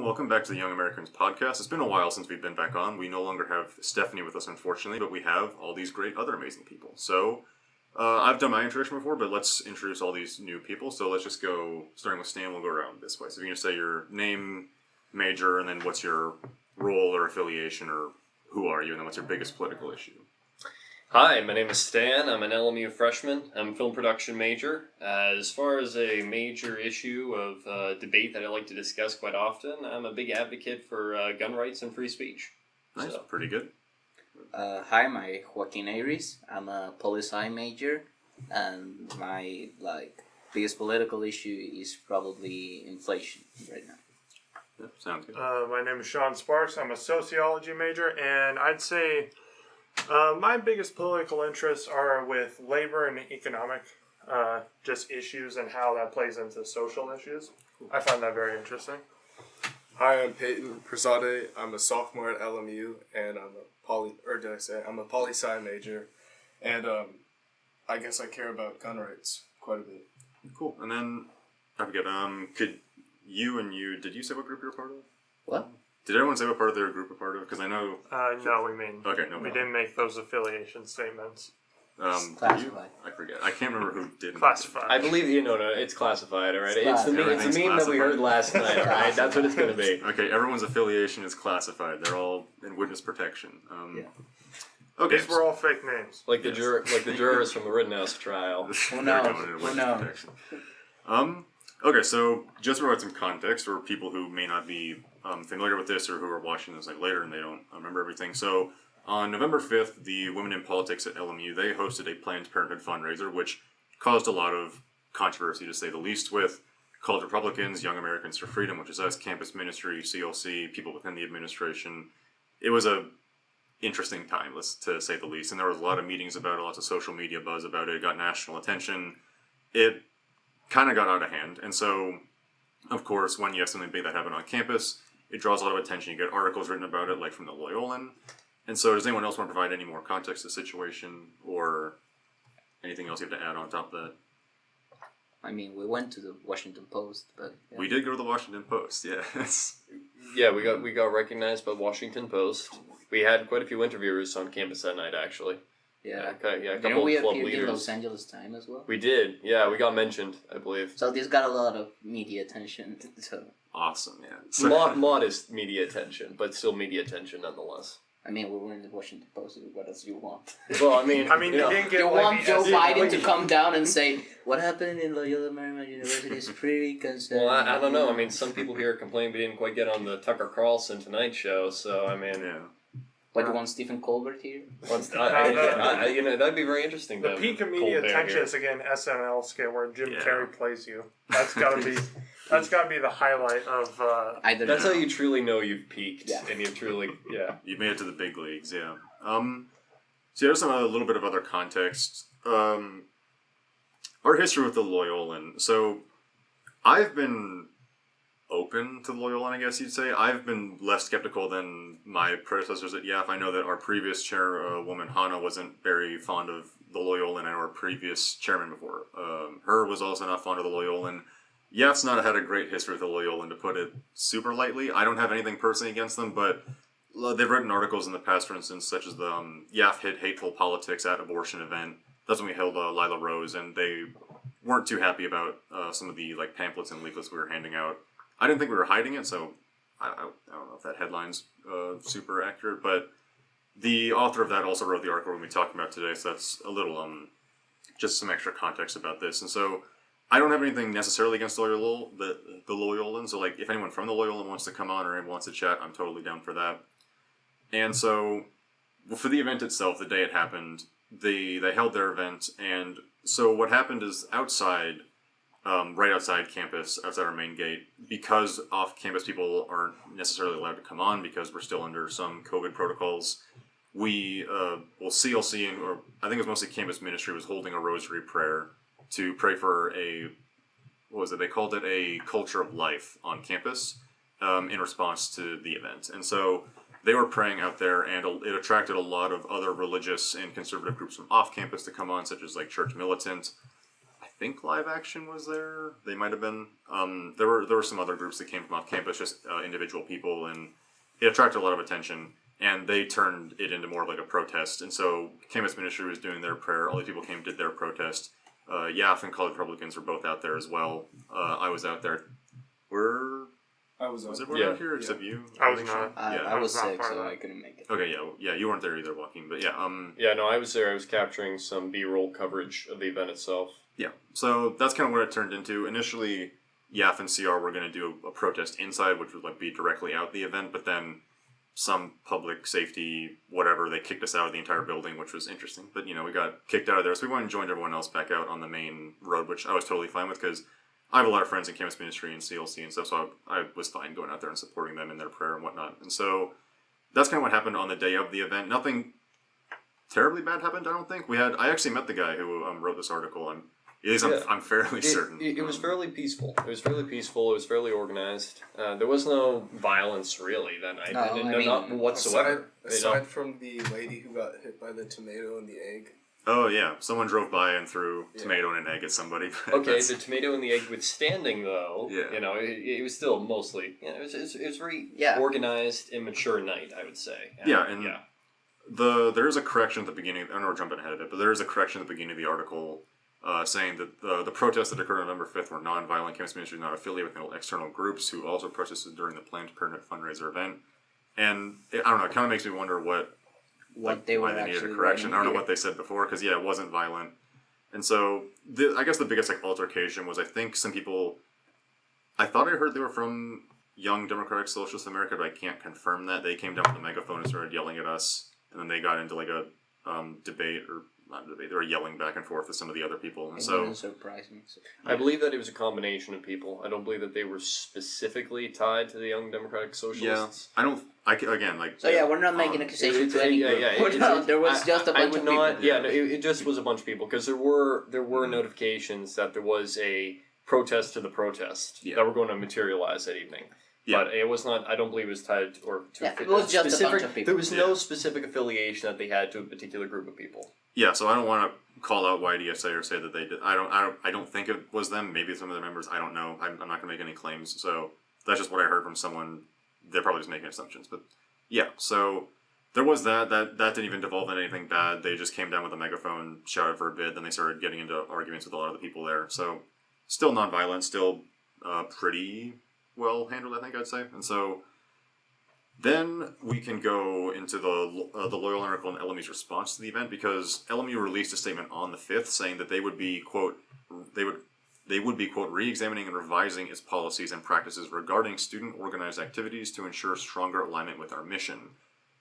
and welcome back to the Young Americans podcast. It's been a while since we've been back on. We no longer have Stephanie with us, unfortunately, but we have all these great other amazing people. So, I've done my introduction before, but let's introduce all these new people. So let's just go, starting with Stan, we'll go around this way. So if you can just say your name, major, and then what's your role or affiliation, or who are you, and then what's your biggest political issue? Hi, my name is Stan. I'm an LMU freshman. I'm a film production major. As far as a major issue of debate that I like to discuss quite often, I'm a big advocate for gun rights and free speech. Nice, so. Pretty good. Hi, I'm Joaquin Aries. I'm a poli-sci major, and my biggest political issue is probably inflation right now. Yeah, sounds good. My name is Sean Sparks. I'm a sociology major, and I'd say my biggest political interests are with labor and economic just issues and how that plays into social issues. I find that very interesting. Hi, I'm Peyton Prasade. I'm a sophomore at LMU, and I'm a poli-sci major, and I guess I care about gun rights quite a bit. Cool. And then I forget. Did you say what group you were part of? What? Did everyone say what part of their group are part of? Because I know. No, we mean. Okay, no. We didn't make those affiliation statements. Classified. I forget. I can't remember who didn't. Classified. I believe it's classified, alright? It's It's the meme that we heard last night, alright? That's what it's going to be. Okay, everyone's affiliation is classified. They're all in witness protection. Yeah. Okay. These were all fake names. Like the jurors from the Rittenhouse trial. Who knows? Okay, so just to provide some context for people who may not be familiar with this or who are watching this later and they don't remember everything. So on November 5th, the Women in Politics at LMU, they hosted a Planned Parenthood fundraiser, which caused a lot of controversy, to say the least, with college Republicans, Young Americans for Freedom, which is us, campus ministry, CLC, people within the administration. It was a interesting time, to say the least, and there was a lot of meetings about it, lots of social media buzz about it. It got national attention. It kind of got out of hand, and so, of course, when you have something big that happened on campus, it draws a lot of attention. You get articles written about it, like from the Loyolan. And so, does anyone else want to provide any more context to the situation, or anything else you have to add on top of that? I mean, we went to the Washington Post, but yeah. We did go to the Washington Post, yes. Yeah, we got recognized by Washington Post. We had quite a few interviewers on campus that night, actually. Yeah. A couple Didn't we of club appeared in leaders. Los Angeles Times as well? We did. Yeah, we got mentioned, I believe. So this got a lot of media attention. So Awesome, yeah. So, Modest media attention, but still media attention nonetheless. I mean, we were in the Washington Post. What else do you want? Well, I mean, you didn't get You like want the Joe SEC Biden to come down and say, what happened in Loyola Marymount University is pretty concerning. Well, I don't know. I mean, some people here complain we didn't quite get on the Tucker Carlson Tonight Show, so, I mean... yeah. But you want Stephen Colbert here? That'd be very interesting. The peak of media attention is again SNL skit where Jim Carrey plays you. That's gotta be the highlight of. That's how you truly know you've peaked, Yeah. and you've truly You've made it to the big leagues, yeah. So here's a little bit of other context. Our history with the Loyolan. So, I've been open to the Loyolan, I guess you'd say. I've been less skeptical than my predecessors at YAP. I know that our previous chairwoman, Hannah, wasn't very fond of the Loyolan, and our previous chairman before her was also not fond of the Loyolan. YAP's not had a great history with the Loyolan, to put it super lightly. I don't have anything personally against them, but they've written articles in the past, for instance, such as the YAP hit hateful politics at abortion event. That's when we held Lila Rose, and they weren't too happy about some of the pamphlets and leaflets we were handing out. I didn't think we were hiding it, so I don't know if that headline's super accurate, but the author of that also wrote the article we're going to be talking about today, so that's a little, just some extra context about this. And so, I don't have anything necessarily against the Loyolan, so if anyone from the Loyolan wants to come on or wants to chat, I'm totally down for that. And so, for the event itself, the day it happened, they held their event, and so what happened is outside, right outside campus, outside our main gate, because off-campus people aren't necessarily allowed to come on because we're still under some COVID protocols, CLC, or I think it was mostly campus ministry, was holding a rosary prayer to pray for they called it a culture of life on campus in response to the event. And so they were praying out there, and it attracted a lot of other religious and conservative groups from off campus to come on, such as Church Militant. I think Live Action was there. They might have been. There were some other groups that came from off campus, just individual people, and it attracted a lot of attention. And they turned it into more of like a protest. And so campus ministry was doing their prayer. All these people came, did their protest. YAF and College Republicans were both out there as well. I was out there. Was everyone out here except you? I was not. I was not sick, part of so that. I couldn't make it. Okay, yeah, you weren't there either, Joaquin. But yeah, Yeah, no, I was there. I was capturing some B-roll coverage of the event itself. yeah. So that's kind of what it turned into. Initially, YAF and CR were going to do a protest inside, which would like be directly out the event. But then some public safety, whatever, they kicked us out of the entire building, which was interesting. But we got kicked out of there, so we went and joined everyone else back out on the main road, which I was totally fine with because I have a lot of friends in campus ministry and CLC and stuff, so I was fine going out there and supporting them in their prayer and whatnot. And so that's kind of what happened on the day of the event. Nothing terribly bad happened, I don't think. I actually met the guy who wrote this article. I'm fairly certain. It was fairly peaceful. It was fairly peaceful. It was fairly organized. There was no violence really that night. Not whatsoever. Aside from the lady who got hit by the tomato and the egg. Oh yeah, someone drove by and threw tomato and an egg at somebody. Okay, the tomato and the egg withstanding though, Yeah. it was still mostly, it was very organized, immature night, I would say. There is a correction at the beginning. I don't know we're jumping ahead of it, but there is a correction at the beginning of the article saying that the protests that occurred on November 5th were non-violent. Campus ministry is not affiliated with external groups who also protested during the Planned Parenthood Fundraiser event. And I don't know, it kind of makes me wonder why they needed a correction. I don't know what they said before, because it wasn't violent. And so I guess the biggest altercation was, I think some people, I thought I heard they were from Young Democratic Socialist America, but I can't confirm that. They came down with a megaphone and started yelling at us, and then they got into like a debate, or not debate, they were yelling back and forth with some of the other people. And it so wouldn't surprise me. I believe that it was a combination of people. I don't believe that they were specifically tied to the Young Democratic Socialists. I don't. Again, like. So we're not making accusations to any group. There was just a bunch of people. It just was a bunch of people, because there were notifications that there was a protest to the protest that were going to materialize that evening. Yeah. But it was not. I don't believe it was tied it was just a bunch of people. There was no specific affiliation that they had to a particular group of people. Yeah, so I don't want to call out YDSA or say that they did. I don't think it was them. Maybe some of the members. I don't know. I'm not going to make any claims. So that's just what I heard from someone. They're probably just making assumptions. But yeah, so there was that. That didn't even devolve into anything bad. They just came down with a megaphone, shouted for a bit, then they started getting into arguments with a lot of the people there. So still nonviolent, still pretty well handled, I think I'd say. And so then we can go into the Loyola article and LMU's response to the event, because LMU released a statement on the 5th saying that they would be, quote, quote, re-examining and revising its policies and practices regarding student-organized activities to ensure stronger alignment with our mission.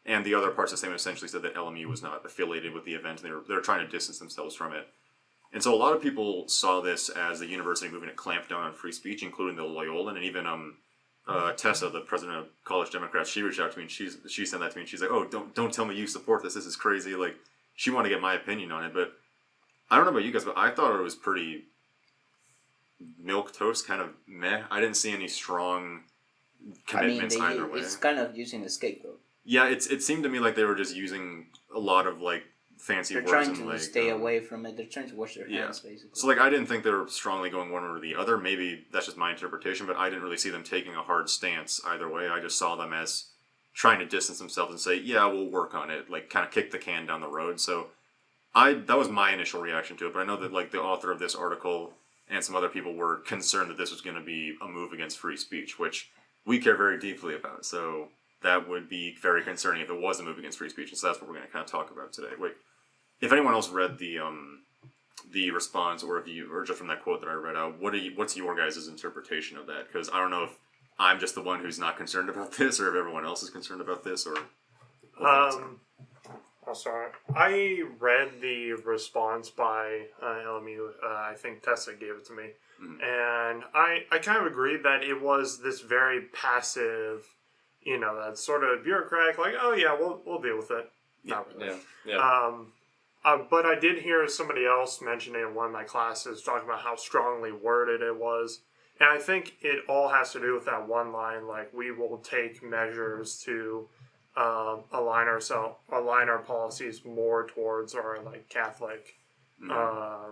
And the other parts of the statement essentially said that LMU was not affiliated with the event, and they were trying to distance themselves from it. And so a lot of people saw this as the university moving to clamp down on free speech, including the Loyolan, and even Tessa, the president of College Democrats, she reached out to me and she sent that to me and she's like, oh, don't tell me you support this is crazy. Like, she wanted to get my opinion on it, but I don't know about you guys, but I thought it was pretty milquetoast, kind of meh. I didn't see any strong commitments either way. It's kind of using a scapegoat. Yeah, it seemed to me like they were just using a lot of like fancy words. They're trying to like, stay away from it. They're trying to wash their hands, basically. So like, I didn't think they were strongly going one way or the other. Maybe that's just my interpretation, but I didn't really see them taking a hard stance either way. I just saw them as trying to distance themselves and say, yeah, we'll work on it, like kind of kick the can down the road. So that was my initial reaction to it, but I know that like the author of this article and some other people were concerned that this was going to be a move against free speech, which we care very deeply about. So that would be very concerning if it was a move against free speech. And so that's what we're going to kind of talk about today. Wait, if anyone else read the response, or just from that quote that I read out, what's your guys' interpretation of that? Because I don't know if I'm just the one who's not concerned about this, or if everyone else is concerned about this, or. I'll start. I read the response by LMU. I think Tessa gave it to me. And I kind of agreed that it was this very passive, that sort of bureaucratic, like, oh yeah, we'll deal with it. Not really. Yeah. But I did hear somebody else mention it in one of my classes, talking about how strongly worded it was. And I think it all has to do with that one line, like, we will take measures to align our policies more towards our like Catholic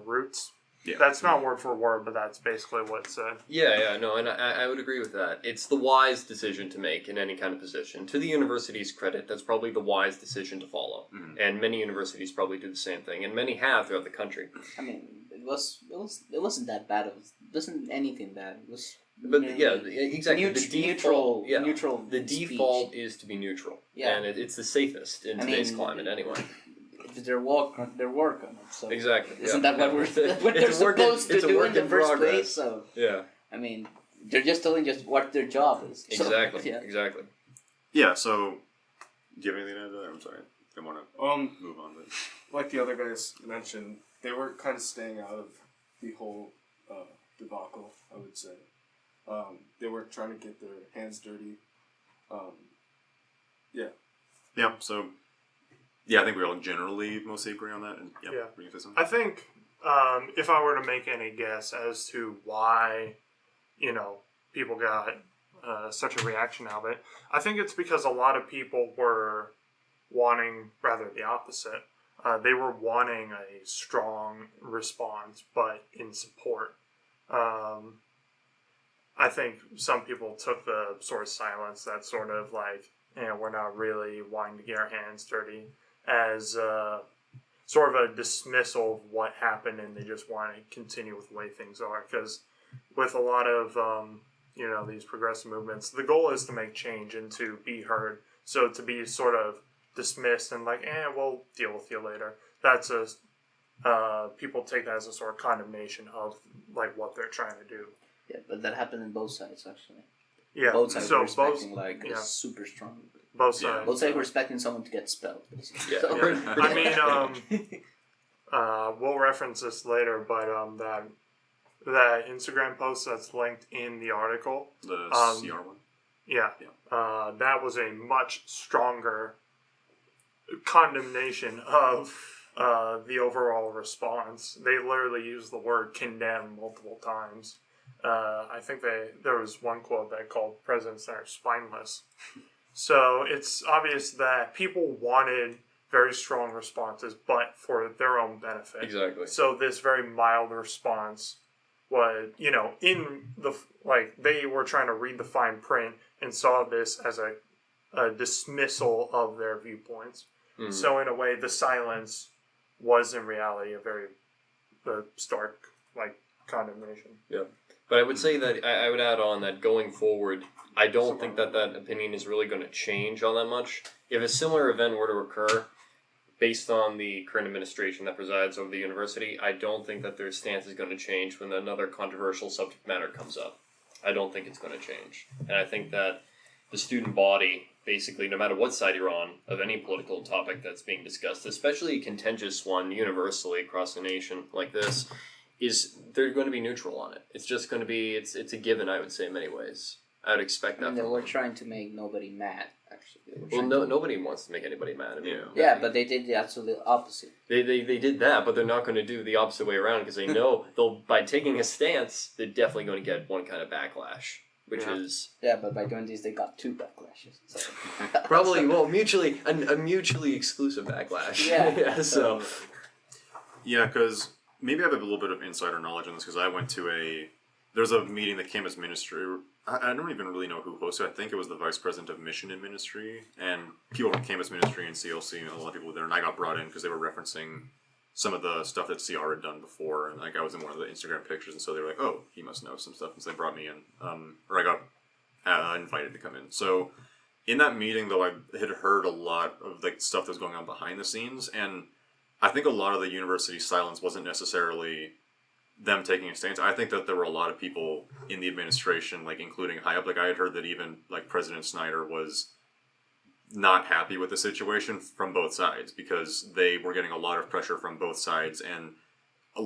roots. Yeah. That's not word for word, but that's basically what it said. Yeah, no, and I would agree with that. It's the wise decision to make in any kind of position. To the university's credit, that's probably the wise decision to follow. Mhm. And many universities probably do the same thing, and many have throughout the country. I mean, it wasn't that bad. It wasn't anything bad. It was. But merely yeah, exactly. The default, neutral. The speech. default is to be neutral, Yeah. and it's the safest in today's climate anyway. It's their work on it. So Exactly. isn't yeah. that what they're supposed to do in the first place? So Yeah. I mean, they're just telling just what their job is. So, Exactly. yeah. Exactly. Yeah. So, do you have anything to add to that? I'm sorry. I want to move on, but Like the other guys mentioned, they were kind of staying out of the whole debacle, I would say. They were trying to get their hands dirty. yeah. So, yeah, I think we all generally mostly agree on that. And yeah. Yeah. were you gonna say something? I think if I were to make any guess as to why, people got such a reaction out of it, I think it's because a lot of people were wanting rather the opposite. They were wanting a strong response, but in support. I think some people took the sort of silence that sort of like, we're not really wanting to get our hands dirty as sort of a dismissal of what happened, and they just want to continue with the way things are. Because with a lot of, these progressive movements, the goal is to make change and to be heard. So to be sort of dismissed and like, we'll deal with you later. That's people take that as a sort of condemnation of like what they're trying to do. Yeah, but that happened in both sides actually. Yeah, Both sides so were expecting super strong. both sides. Both sides were expecting someone to get expelled, basically. Yeah. So- Yeah. I mean, we'll reference this later, but that Instagram post that's linked in the article, The CR one. yeah, that was a much stronger condemnation of the overall response. They literally used the word condemn multiple times. I think there was one quote that called President Center spineless. So it's obvious that people wanted very strong responses, but for their own benefit. Exactly. So this very mild response was, in the they were trying to read the fine print and saw this as a dismissal of their viewpoints. Mhm. So in a way, the silence was in reality a very stark condemnation. But I would say that I would add on that going forward, I don't think that opinion is really going to change all that much. If a similar event were to occur, based on the current administration that presides over the university, I don't think that their stance is going to change when another controversial subject matter comes up. I don't think it's going to change. And I think that the student body, basically, no matter what side you're on of any political topic that's being discussed, especially a contentious one universally across the nation like this, they're going to be neutral on it. It's just going to be, it's a given, I would say, in many ways. I would expect that. They from were them. trying to make nobody mad, actually. They were Well, trying to- nobody wants to make anybody mad. I mean, Yeah, but they did the absolute opposite. They did that, but they're not going to do the opposite way around because they know by taking a stance, they're definitely going to get one kind of backlash, which is Yeah, but by doing this, they got two backlashes. So. probably a mutually exclusive backlash. Yeah. So Yeah, because maybe I have a little bit of insider knowledge on this because I went to there's a meeting that campus ministry. I don't even really know who hosted. I think it was the vice president of mission and ministry, and people from campus ministry and CLC, and a lot of people were there. And I got brought in because they were referencing some of the stuff that CR had done before, and I was in one of the Instagram pictures, and so they were like, "Oh, he must know some stuff," and so they brought me in, or I got invited to come in. So in that meeting, though, I had heard a lot of stuff that was going on behind the scenes, and I think a lot of the university's silence wasn't necessarily them taking a stance. I think that there were a lot of people in the administration, including high up. I had heard that even President Snyder was not happy with the situation from both sides because they were getting a lot of pressure from both sides, and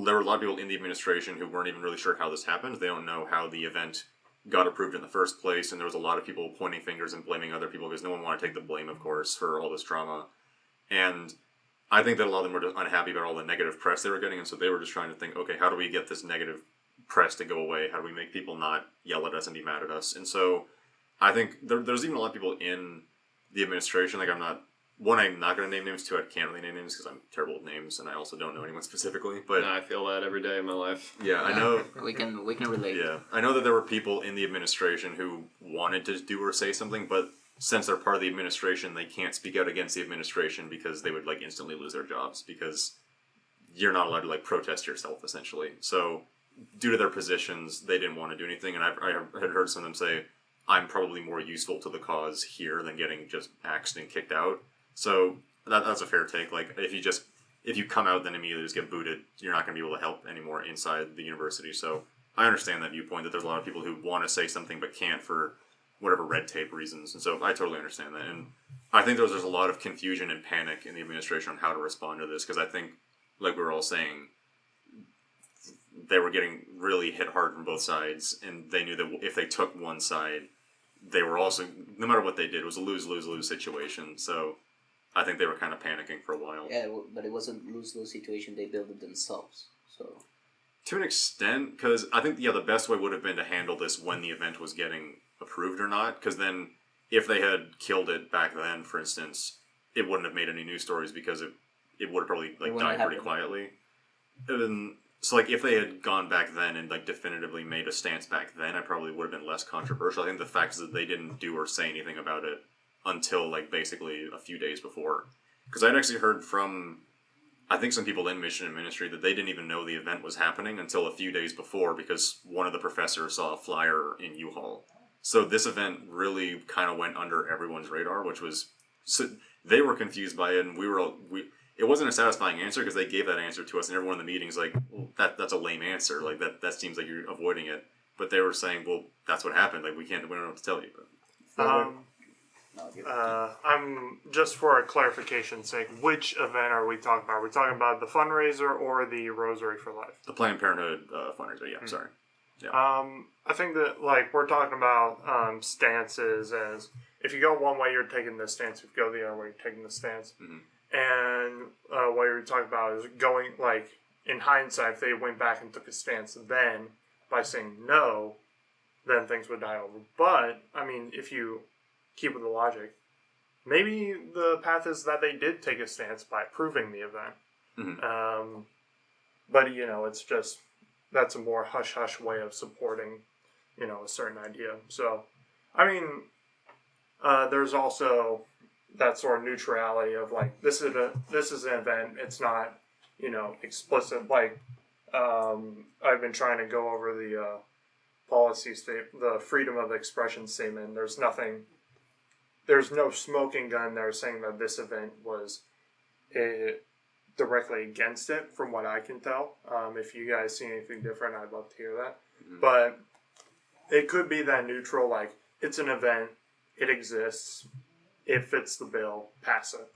there were a lot of people in the administration who weren't even really sure how this happened. They don't know how the event got approved in the first place, and there was a lot of people pointing fingers and blaming other people because no one wanted to take the blame, of course, for all this drama. And I think that a lot of them were just unhappy about all the negative press they were getting, and so they were just trying to think, okay, how do we get this negative press to go away? How do we make people not yell at us and be mad at us? And so I think there's even a lot of people in the administration, I'm not one, I'm not going to name names. Two, I can't really name names because I'm terrible with names, and I also don't know anyone specifically. But I feel that every day of my life. yeah, I know. We can relate. Yeah, I know that there were people in the administration who wanted to do or say something, but since they're part of the administration, they can't speak out against the administration because they would like instantly lose their jobs because you're not allowed to like protest yourself essentially. So due to their positions, they didn't want to do anything, and I had heard some of them say, "I'm probably more useful to the cause here than getting just axed and kicked out." So that's a fair take. Like if you come out then immediately just get booted, you're not going to be able to help anymore inside the university. So I understand that viewpoint that there's a lot of people who want to say something but can't for whatever red tape reasons, and so I totally understand that. And I think there's a lot of confusion and panic in the administration on how to respond to this because I think, like we were all saying, they were getting really hit hard from both sides, and they knew that if they took one side, they were also, no matter what they did, it was a lose-lose-lose situation. So I think they were kind of panicking for a while. Yeah, but it wasn't lose-lose situation. They built it themselves. So to an extent, because I think the best way would have been to handle this when the event was getting approved or not, because then if they had killed it back then, for instance, it wouldn't have made any news stories because it would have probably like died pretty quietly. And so like if they had gone back then and like definitively made a stance back then, I probably would have been less controversial. I think the fact is that they didn't do or say anything about it until like basically a few days before. Because I'd actually heard from I think some people in mission and ministry that they didn't even know the event was happening until a few days before because one of the professors saw a flyer in U-Haul. So this event really kind of went under everyone's radar, which was they were confused by it, and it wasn't a satisfying answer because they gave that answer to us, and everyone in the meeting's like, well, that's a lame answer. Like that seems like you're avoiding it. But they were saying, well, that's what happened. Like we don't know what to tell you. I'm just for a clarification's sake, which event are we talking about? Are we talking about the fundraiser or the Rosary for Life? The Planned Parenthood fundraiser. Yeah, sorry. Yeah. I think that like we're talking about stances as if you go one way, you're taking this stance. If you go the other way, you're taking the stance. Mm-hmm. And what you're talking about is going like in hindsight, if they went back and took a stance then by saying no, then things would die over. But I mean, if you keep with the logic, maybe the path is that they did take a stance by approving the event. Mm-hmm. But it's just that's a more hush-hush way of supporting, a certain idea. So, I mean, there's also that sort of neutrality of like this is an event. It's not, explicit. Like I've been trying to go over the policy statement, the freedom of expression statement. There's no smoking gun there saying that this event was directly against it, from what I can tell. If you guys see anything different, I'd love to hear that. Mm-hmm. But it could be that neutral, like, it's an event, it exists, it fits the bill, pass it.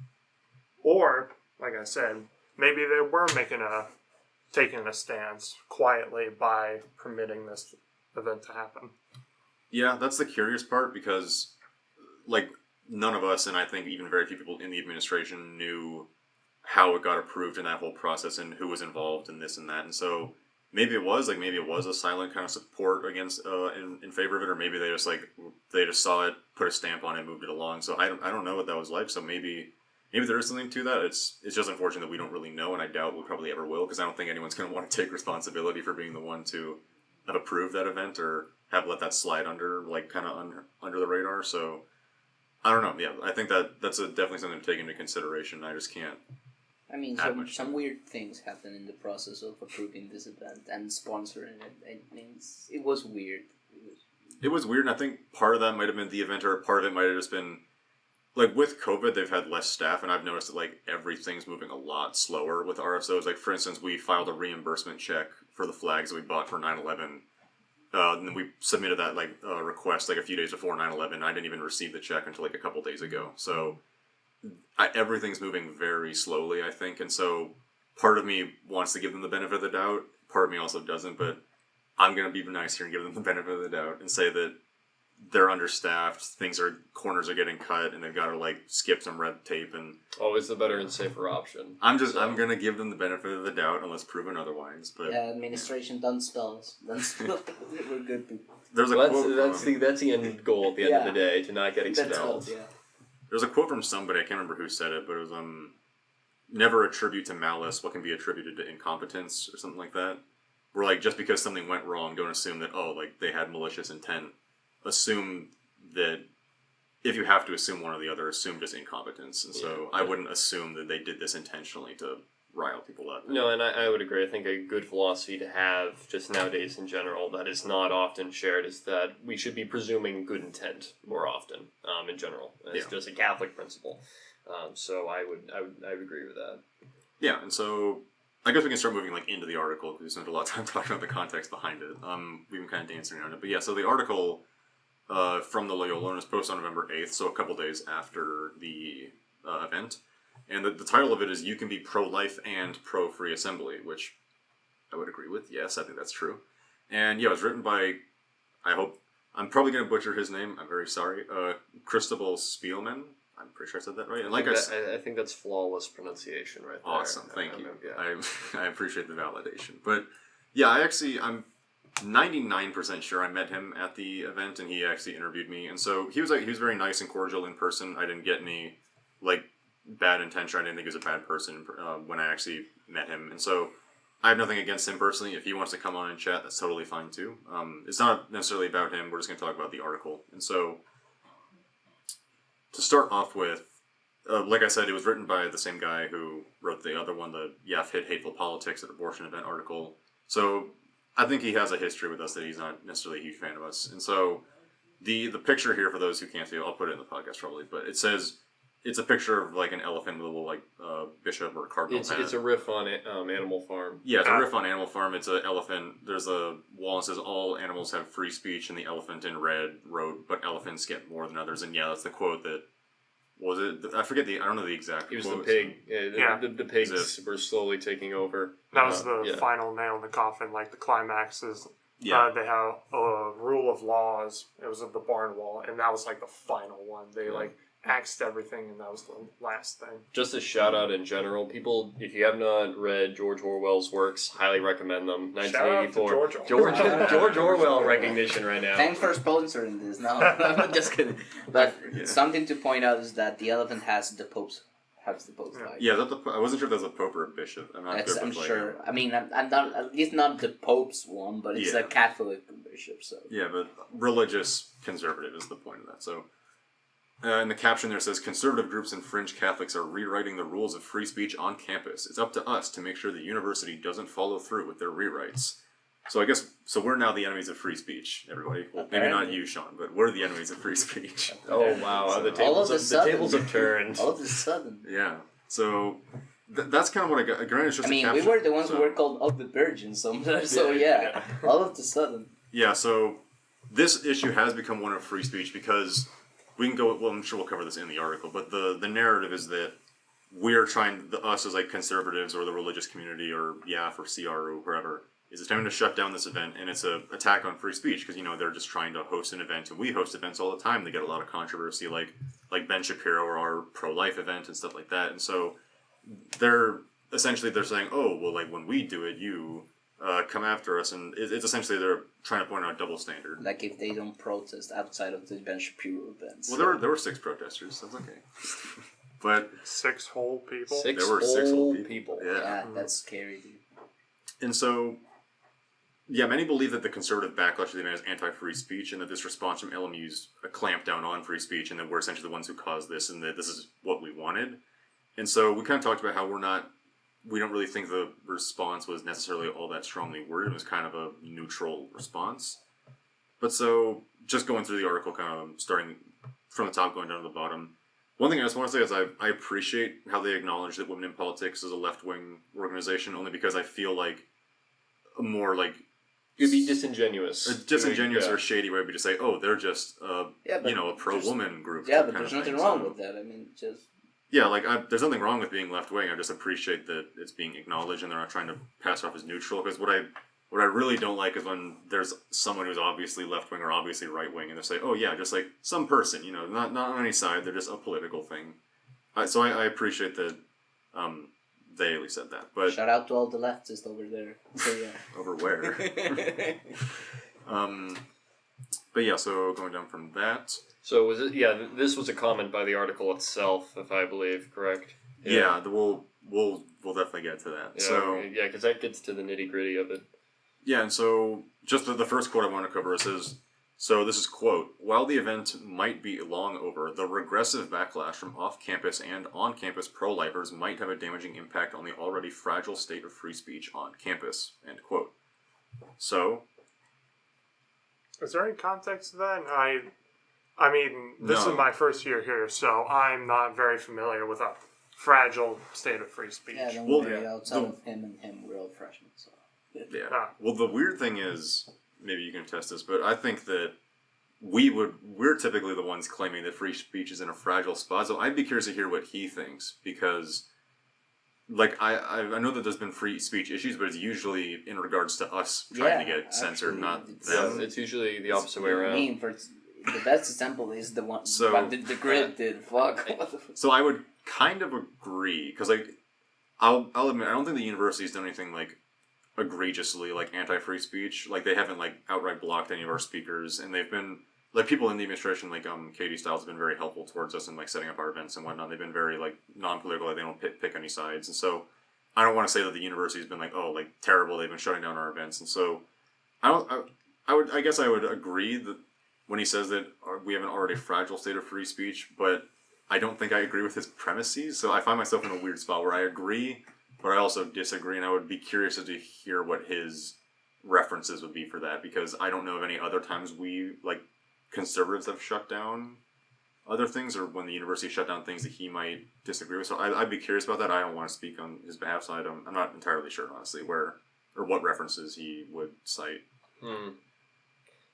Or, like I said, maybe they were taking a stance quietly by permitting this event to happen. Yeah, that's the curious part because, like, none of us, and I think even very few people in the administration knew how it got approved in that whole process and who was involved in this and that. And so maybe it was a silent kind of support against in favor of it, or maybe they just saw it, put a stamp on it, moved it along. So I don't know what that was like. So maybe there is something to that. It's just unfortunate that we don't really know, and I doubt we probably ever will, because I don't think anyone's going to want to take responsibility for being the one to have approved that event or have let that slide under the radar. So I don't know. Yeah, I think that's definitely something to take into consideration. I just can't. I mean, some weird things happen in the process of approving this event and sponsoring it. I mean, it was weird. It was weird, and I think part of that might have been the event, or part of it might have just been, like, with COVID, they've had less staff, and I've noticed that, like, everything's moving a lot slower with RSOs. Like, for instance, we filed a reimbursement check for the flags that we bought for 9/11. And then we submitted that, request, like, a few days before 9/11. I didn't even receive the check until, like, a couple days ago. So everything's moving very slowly, I think, and so part of me wants to give them the benefit of the doubt, part of me also doesn't, but I'm going to be nice here and give them the benefit of the doubt and say that they're understaffed, corners are getting cut, and they've got to, like, skip some red tape, and always the better and safer option. I'm going to give them the benefit of the doubt unless proven otherwise. But yeah, administration, don't spell us. We're good people. There's a quote that's the end goal at the end of the day, to not get expelled. there's a quote from somebody, I can't remember who said it, but it was, never attribute to malice what can be attributed to incompetence, or something like that. Where, like, just because something went wrong, don't assume that, oh, like, they had malicious intent. Assume that, if you have to assume one or the other, assume just incompetence. And so I wouldn't assume that they did this intentionally to rile people up. No, and I would agree. I think a good philosophy to have, just nowadays in general, that is not often shared, is that we should be presuming good intent more often, in general. It's just a Catholic principle. So I would agree with that. Yeah, and so I guess we can start moving like into the article because we spent a lot of time talking about the context behind it. We've been kind of dancing around it, but yeah. So the article from the Loyolan was posted on November 8th, so a couple days after the event, and the title of it is "You Can Be Pro-Life and Pro-Free Assembly," which I would agree with. Yes, I think that's true. And yeah, it was written by, I hope I'm probably going to butcher his name. I'm very sorry. Cristobal Spielman. I'm pretty sure I said that right. And like I think that's flawless pronunciation right there. Awesome, thank you. Yeah. I appreciate the validation. But yeah, I'm 99% sure I met him at the event, and he actually interviewed me. And so he was very nice and cordial in person. I didn't get any like bad intention. I didn't think he was a bad person when I actually met him. And so I have nothing against him personally. If he wants to come on and chat, that's totally fine too. It's not necessarily about him. We're just going to talk about the article. And so to start off with, like I said, it was written by the same guy who wrote the other one, the YAP hit Hateful Politics at Abortion Event article. So I think he has a history with us that he's not necessarily a huge fan of us. And so the picture here, for those who can't see, I'll put it in the podcast probably, but it says, it's a picture of like an elephant with a little like bishop or cardinal hat. It's a riff on Animal Farm. Yeah, it's a riff on Animal Farm. It's an elephant. There's a wall that says all animals have free speech, and the elephant in red wrote, but elephants get more than others. And yeah, that's the quote that, was it? I forget I don't know the exact It was quote. the pig. The pigs were slowly taking over. That was the final nail in the coffin. Like the climax is, they have a rule of laws. It was of the barn wall, and that was like the final one. They like axed everything, and that was the last thing. Just a shout out in general, people. If you have not read George Orwell's works, highly recommend them. 1984. George Orwell recognition right now. Thanks for sponsoring this. No, I'm just kidding. But something to point out is that the elephant has the Pope's flag. Yeah, I wasn't sure if that was a Pope or a bishop. I'm sure. I mean, I'm not, at least not the Pope's one, but it's a Catholic bishop. So yeah, but religious conservative is the point of that. So. In the caption there says, conservative groups and fringe Catholics are rewriting the rules of free speech on campus. It's up to us to make sure the university doesn't follow through with their rewrites. So I guess, we're now the enemies of free speech, everybody. Well, maybe not you, Sean, but we're the enemies of free speech. Oh, wow. The tables have turned. All of a sudden. Yeah. So that's kind of what I got. Granted, it's just we were the ones who were called of the virgins, so all of a sudden. Yeah, so this issue has become one of free speech because... We can go, well, I'm sure we'll cover this in the article, but the narrative is that we're us as like conservatives or the religious community or YAF or CR or whoever, is attempting to shut down this event, and it's an attack on free speech because, they're just trying to host an event, and we host events all the time. They get a lot of controversy, like Ben Shapiro or our pro-life event and stuff like that, and so they're saying, oh, well, like when we do it, you... come after us, and it's essentially they're trying to point out a double standard. Like if they don't protest outside of the Ben Shapiro events. Well, there were 6 protesters. That's okay. But 6 whole people. There were 6 whole people. Yeah, that's scary, dude. And so, yeah, many believe that the conservative backlash to the event is anti-free speech, and that this response from LMU's a clampdown on free speech, and that we're essentially the ones who caused this, and that this is what we wanted. And so we kind of talked about how we don't really think the response was necessarily all that strongly worded. It was kind of a neutral response. But so, just going through the article, kind of starting from the top, going down to the bottom, one thing I just want to say is I appreciate how they acknowledge that Women in Politics is a left-wing organization, only because I feel like a more like... It'd be disingenuous. A disingenuous or shady way would be to say, oh, they're just, a pro-woman group. Yeah, but there's nothing wrong with that. I mean, just... Yeah, there's nothing wrong with being left-wing. I just appreciate that it's being acknowledged and they're not trying to pass it off as neutral. Because what I really don't like is when there's someone who's obviously left-wing or obviously right-wing, and they say, oh yeah, just like some person, not on any side, they're just a political thing. So I appreciate that they at least said that. But shout out to all the leftists over there. So yeah. Over where? But yeah, so going down from that. So was it? Yeah, this was a comment by the article itself, if I believe correct. Yeah, we'll definitely get to that. Yeah, So yeah, because that gets to the nitty gritty of it. yeah, and so just the first quote I want to cover says, so this is quote, while the event might be long over, the regressive backlash from off-campus and on-campus pro-lifers might have a damaging impact on the already fragile state of free speech on campus, end quote. So... Is there any context to that? I mean, this No. is my first year here, so I'm not very familiar with a fragile state of free speech. Yeah, don't Well, worry. yeah, Outside the- of him and him, we're all freshmen. So Yeah. Ah. Well, the weird thing is, maybe you can test this, but I think that we're typically the ones claiming that free speech is in a fragile spot, so I'd be curious to hear what he thinks, because, like, I know that there's been free speech issues, but it's usually in regards to us trying to Yeah, get censored, actually, not it's- Yeah, them. it's usually the opposit way I around. mean, for the best example is the one. So- but the grid did. Fuck. What the fuck? So I would kind of agree, because, like, I'll admit, I don't think the university's done anything, like, egregiously, like, anti-free speech. Like, they haven't, like, outright blocked any of our speakers, and they've been, like, people in the administration, like, Katie Stiles, have been very helpful towards us in, like, setting up our events and whatnot. They've been very, like, non-political, like, they don't pick any sides, and so I don't want to say that the university's been, like, oh, like, terrible, they've been shutting down our events, and so I guess I would agree that when he says that we have an already fragile state of free speech, but I don't think I agree with his premises, so I find myself in a weird spot where I agree, but I also disagree, and I would be curious to hear what his references would be for that, because I don't know of any other times we, like, conservatives have shut down other things, or when the university shut down things that he might disagree with, so I'd be curious about that. I don't want to speak on his behalf, so I'm not entirely sure, honestly, where, or what references he would cite.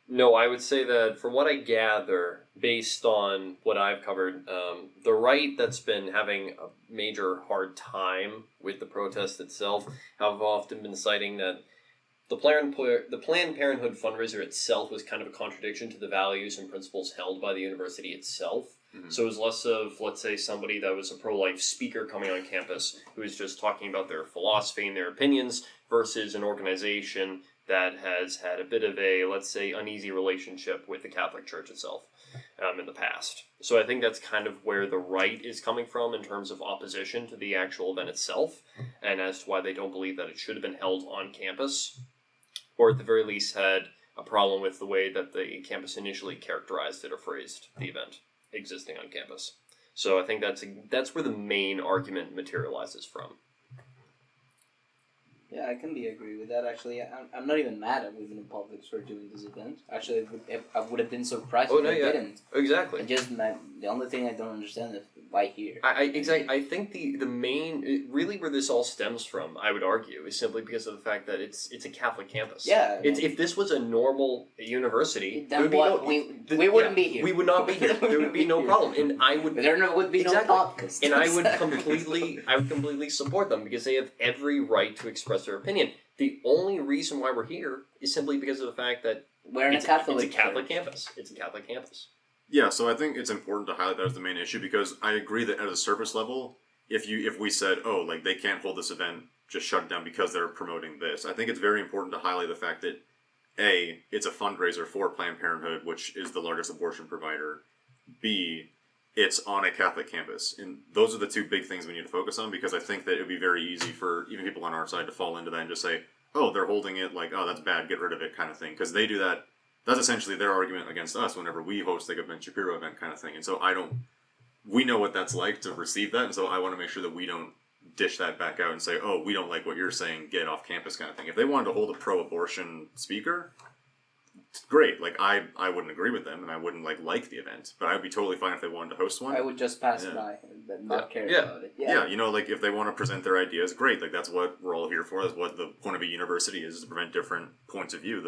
No, I would say that from what I gather, based on what I've covered, the right that's been having a major hard time with the protest itself have often been citing that the Planned Parenthood fundraiser itself was kind of a contradiction to the values and principles held by the university itself. Mhm. So it was less of, let's say, somebody that was a pro-life speaker coming on campus who was just talking about their philosophy and their opinions versus an organization that has had a bit of a, let's say, uneasy relationship with the Catholic Church itself in the past. So I think that's kind of where the right is coming from in terms of opposition to the actual event itself, and as to why they don't believe that it should have been held on campus, or at the very least had a problem with the way that the campus initially characterized it or phrased the event existing on campus. So I think that's where the main argument materializes from. Yeah, I can be agree with that. Actually, I'm not even mad at Women in Politics for doing this event. Actually, I would have been surprised if they didn't. Exactly. The only thing I don't understand is why here. I think the main, really where this all stems from, I would argue, is simply because of the fact that it's a Catholic campus. Yeah. If this was a normal university, Then there would what? be We wouldn't be here. We would not be here. There would be no problem, and I would. Would be Exactly. no podcast. And I would completely support them because they have every right to express their opinion. The only reason why we're here is simply because of the fact that We're in it's a Catholic It's a Catholic church. campus. It's a Catholic campus. Yeah, so I think it's important to highlight that as the main issue, because I agree that at a surface level, if we said, oh, like, they can't hold this event, just shut it down because they're promoting this, I think it's very important to highlight the fact that, A, it's a fundraiser for Planned Parenthood, which is the largest abortion provider. B, it's on a Catholic campus. And those are the two big things we need to focus on, because I think that it would be very easy for even people on our side to fall into that and just say, oh, they're holding it, like, oh, that's bad, get rid of it kind of thing. Because they do that. That's essentially their argument against us whenever we host like a Ben Shapiro event kind of thing. And so we know what that's like to receive that, and so I want to make sure that we don't dish that back out and say, oh, we don't like what you're saying, get off campus kind of thing. If they wanted to hold a pro-abortion speaker, great. Like, I wouldn't agree with them, and I wouldn't like the event, but I'd be totally fine if they wanted to host one. I would just pass by and not care about it. Yeah, you know, like, if they want to present their ideas, great. Like, that's what we're all here for. That's what the point of a university is to prevent different points of view.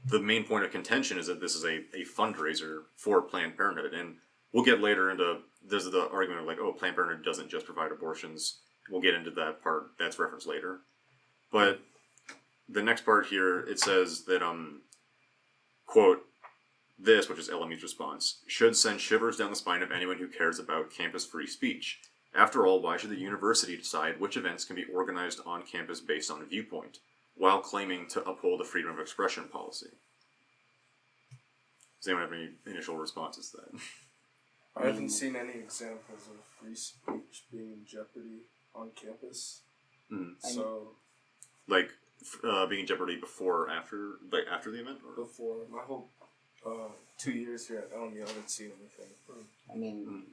The main point of contention is that this is a fundraiser for Planned Parenthood, and we'll get later into, there's the argument of like, oh, Planned Parenthood doesn't just provide abortions. We'll get into that part, that's referenced later. But the next part here, it says that, quote, this, which is LMU's response, should send shivers down the spine of anyone who cares about campus free speech. After all, why should the university decide which events can be organized on campus based on a viewpoint, while claiming to uphold a freedom of expression policy? Does anyone have any initial responses to that? I haven't seen any examples of free speech being in jeopardy on campus. Mm. So, Like being in jeopardy before or after, like after the event? Or? before my whole 2 years here at LMU, I haven't seen anything. I mean,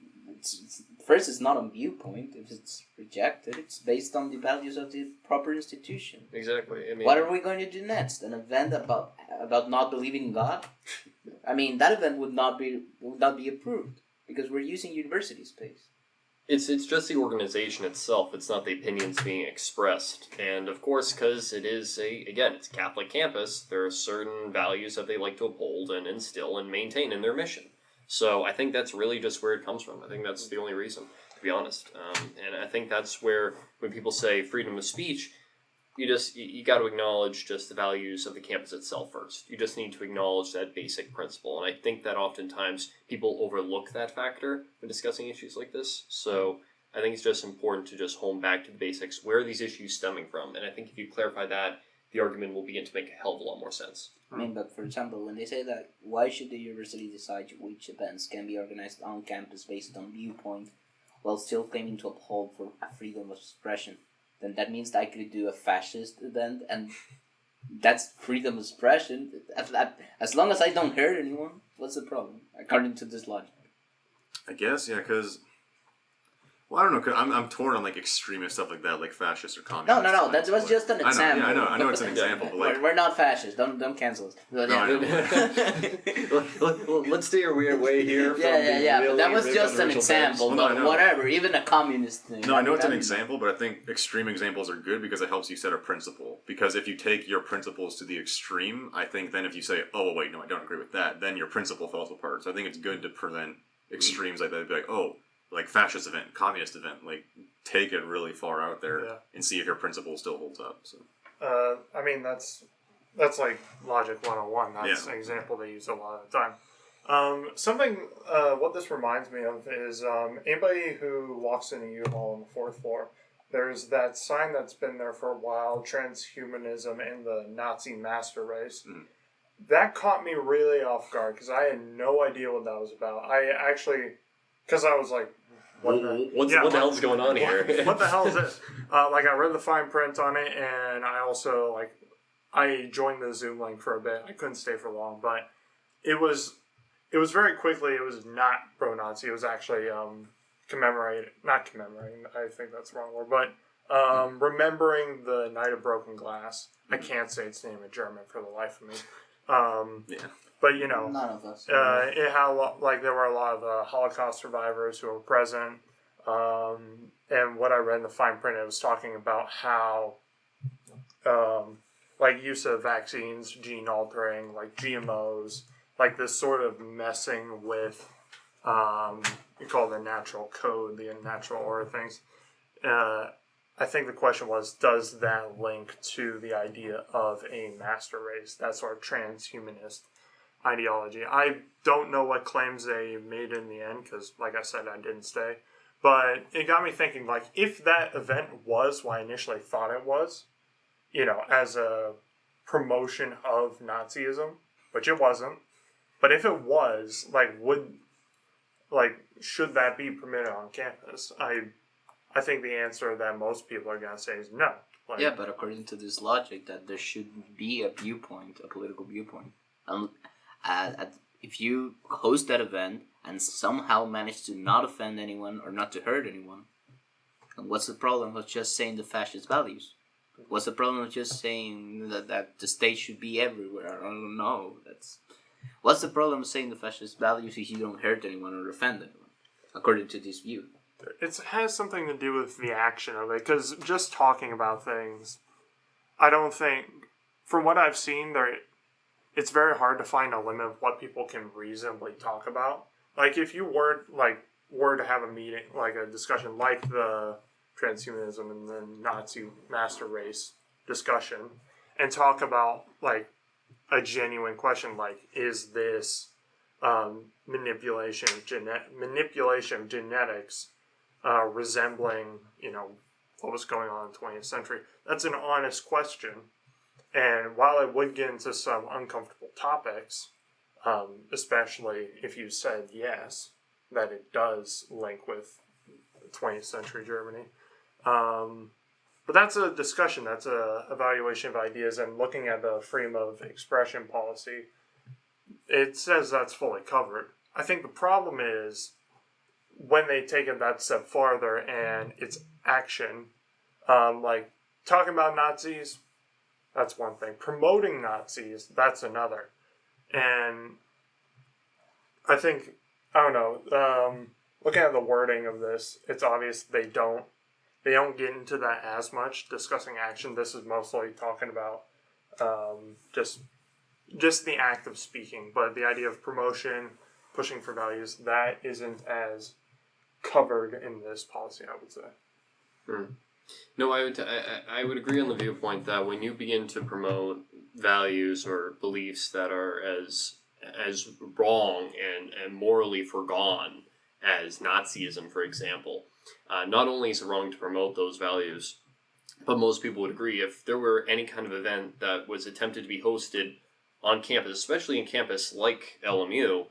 first, it's not on viewpoint. If it's rejected, it's based on the values of the proper institution. Exactly. I mean, What are we going to do next? An event about not believing in God? I mean, that event would not be approved because we're using university space. It's just the organization itself. It's not the opinions being expressed. And of course, because it is it's a Catholic campus, there are certain values that they like to uphold and instill and maintain in their mission. So I think that's really just where it comes from. I think that's the only reason, to be honest. And I think that's where when people say freedom of speech, you got to acknowledge just the values of the campus itself first. You just need to acknowledge that basic principle. And I think that oftentimes people overlook that factor when discussing issues like this. So I think it's just important to just hone back to the basics. Where are these issues stemming from? And I think if you clarify that, the argument will begin to make a hell of a lot more sense. I mean, but for example, when they say that, why should the university decide which events can be organized on campus based on viewpoint while still claiming to uphold for freedom of expression? Then that means that I could do a fascist event, and that's freedom of expression. As long as I don't hurt anyone, what's the problem? According to this logic. I guess, yeah, because... Well, I don't know, cause I'm torn on, like, extremist stuff like that, like fascist or communist. No, that was just an example. I know it's an example, but, like... We're not fascists, don't cancel us. No, I know. Let's steer our way here. From Yeah, the but that was really just an controversial example, Well, no, I but know. whatever, even a communist thing. No, I know it's an example, but I think extreme examples are good because it helps you set a principle. Because if you take your principles to the extreme, I think then if you say, oh, well, wait, no, I don't agree with that, then your principle falls apart. So I think it's good to prevent extremes like that. Be like, oh, like fascist event, communist event, like take it really far out there and see if your principle still holds up. So, I mean, that's like Logic 101. That's an example they use a lot of the time. Something, what this reminds me of is anybody who walks in a U-Haul on the 4th floor, there's that sign that's been there for a while, transhumanism and the Nazi master race. Mm. That caught me really off guard because I had no idea what that was about. I actually, because I was like, what the hell's going on here? What the hell is this? Like, I read the fine print on it, and I also, like, I joined the Zoom link for a bit. I couldn't stay for long, but it was very quickly, it was not pro-Nazi. It was actually not commemorating, I think that's the wrong word, but remembering the Night of Broken Glass. I can't say its name in German for the life of me. But, you know, none of us. it had there were a lot of Holocaust survivors who were present. And what I read in the fine print, it was talking about how, like, use of vaccines, gene altering, like GMOs, like this sort of messing with, you call it the natural code, the natural order of things. I think the question was, does that link to the idea of a master race, that sort of transhumanist ideology? I don't know what claims they made in the end because, like I said, I didn't stay. But it got me thinking, like, if that event was what I initially thought it was, you know, as a promotion of Nazism, which it wasn't, but if it was, should that be permitted on campus? I think the answer that most people are going to say is no. Like, yeah, but according to this logic, that there should be a viewpoint, a political viewpoint. If you host that event and somehow manage to not offend anyone or not to hurt anyone, then what's the problem with just saying the fascist values? What's the problem with just saying that the state should be everywhere? I don't know. What's the problem with saying the fascist values if you don't hurt anyone or offend anyone, according to this view? It has something to do with the action of it, because just talking about things, I don't think, from what I've seen, it's very hard to find a limit of what people can reasonably talk about. Like, if you were to have a meeting, like a discussion like the transhumanism and the Nazi master race discussion, and talk about, like, a genuine question, like, is this manipulation of genetics resembling, you know, what was going on in the 20th century? That's an honest question. And while it would get into some uncomfortable topics, especially if you said yes, that it does link with 20th century Germany. But that's a discussion, that's a evaluation of ideas, and looking at the freedom of expression policy, it says that's fully covered. I think the problem is when they take it that step farther and it's action, like talking about Nazis, that's one thing. Promoting Nazis, that's another. And I think, I don't know, looking at the wording of this, it's obvious they don't get into that as much, discussing action. This is mostly talking about just the act of speaking, but the idea of promotion, pushing for values, that isn't as covered in this policy, I would say. No, I would agree on the viewpoint that when you begin to promote values or beliefs that are as wrong and morally foregone as Nazism, for example, not only is it wrong to promote those values, but most people would agree if there were any kind of event that was attempted to be hosted on campus, especially in campus like LMU,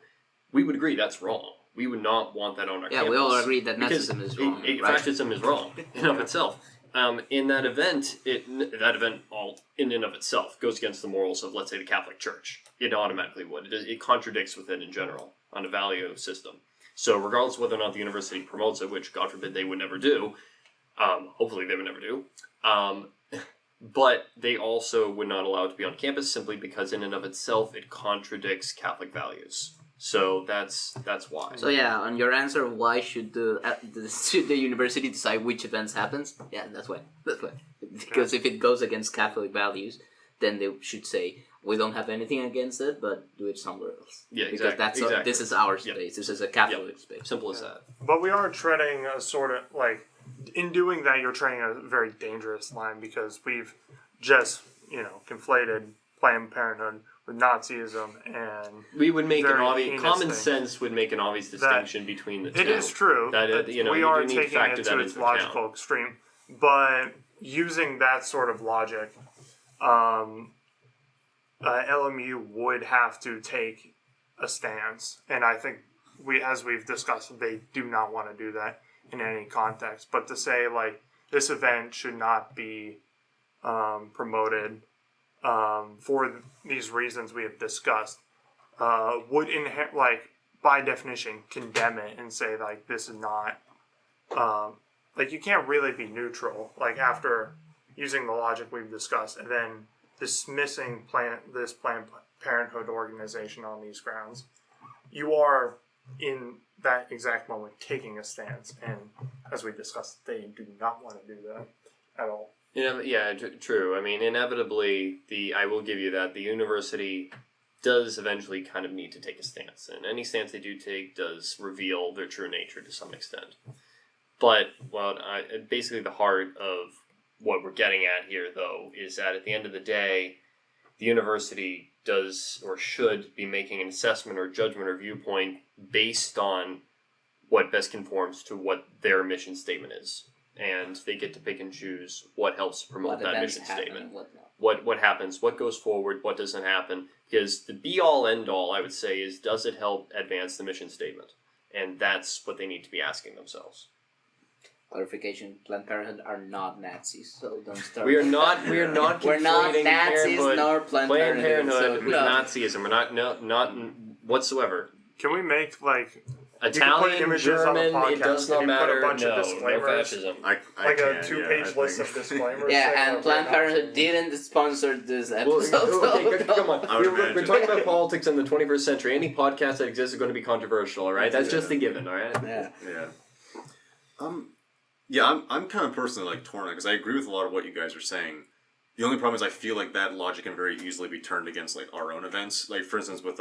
we would agree that's wrong. We would not want that on our campus. Yeah, we all agree that Nazism is wrong. Right? Fascism is wrong in and of itself. In that event, all in and of itself goes against the morals of, let's say, the Catholic Church. It automatically would. It contradicts with it in general on a value system. So regardless of whether or not the university promotes it, which God forbid they would never do, hopefully they would never do, but they also would not allow it to be on campus simply because in and of itself it contradicts Catholic values. So that's why. So yeah, on your answer, why should should the university decide which events happens? Yeah, that's why. Because if it goes against Catholic values, then they should say we don't have anything against it, but do it somewhere else. Yeah, exactly. Because this is our space. Yep. This is a Catholic space. Simple as that. But we are treading a sort of in doing that, you're treading a very dangerous line because we've just conflated Planned Parenthood with Nazism, and we would make an obvious common sense would make an obvious distinction between the two. It is true that we are taking it to its logical extreme, but using that sort of logic, LMU would have to take a stance, and I think as we've discussed, they do not want to do that in any context. But to say this event should not be promoted for these reasons we have discussed, would by definition condemn it and say this is not you can't really be neutral after using the logic we've discussed and then dismissing this Planned Parenthood organization on these grounds. You are in that exact moment taking a stance, and as we discussed, they do not want to do that at all. Yeah, true. I mean, inevitably, I will give you that the university does eventually kind of need to take a stance, and any stance they do take does reveal their true nature to some extent. But basically the heart of what we're getting at here, though, is that at the end of the day, the university does or should be making an assessment or judgment or viewpoint based on what best conforms to what their mission statement is. And they get to pick and choose what helps promote that mission statement. What happens, what goes forward, what doesn't happen. Because the be-all, end-all, I would say, is does it help advance the mission statement? And that's what they need to be asking themselves. Clarification: Planned Parenthood are not Nazis, so don't start. We are not. We're not Nazis nor Planned Parenthood with Nazism. We're not whatsoever. Can we make Italian, German? It does not matter. Put a bunch of disclaimers. No fascism. A 2-page list of disclaimers. Yeah, and Planned Parenthood didn't sponsor this episode. Okay, come on. We're talking about politics in the 21st century. Any podcast that exists is going to be controversial. All right, that's just a given. All right. Yeah. I'm kind of personally torn because I agree with a lot of what you guys are saying. The only problem is I feel like that logic can very easily be turned against our own events. For instance, with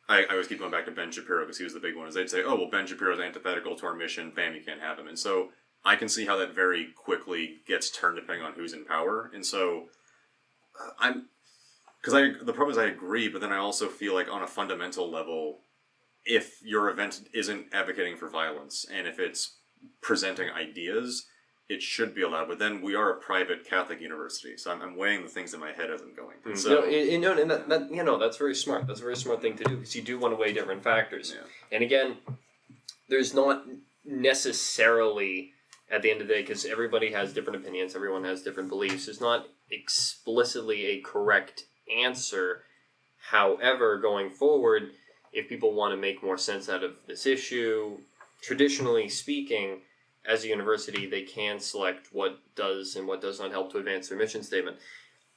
I always keep going back to Ben Shapiro because he was the big one. Is they'd say, oh well, Ben Shapiro's antithetical to our mission. Bam, you can't have him. And so I can see how that very quickly gets turned depending on who's in power. And so the problem is I agree, but then I also feel on a fundamental level, if your event isn't advocating for violence and if it's presenting ideas, it should be allowed, but then we are a private Catholic university, so I'm weighing the things in my head as I'm going. So That's very smart. That's a very smart thing to do, because you do want to weigh different factors. Yeah. And again, there's not necessarily, at the end of the day, because everybody has different opinions, everyone has different beliefs, there's not explicitly a correct answer. However, going forward, if people want to make more sense out of this issue, traditionally speaking, as a university, they can select what does and what does not help to advance their mission statement.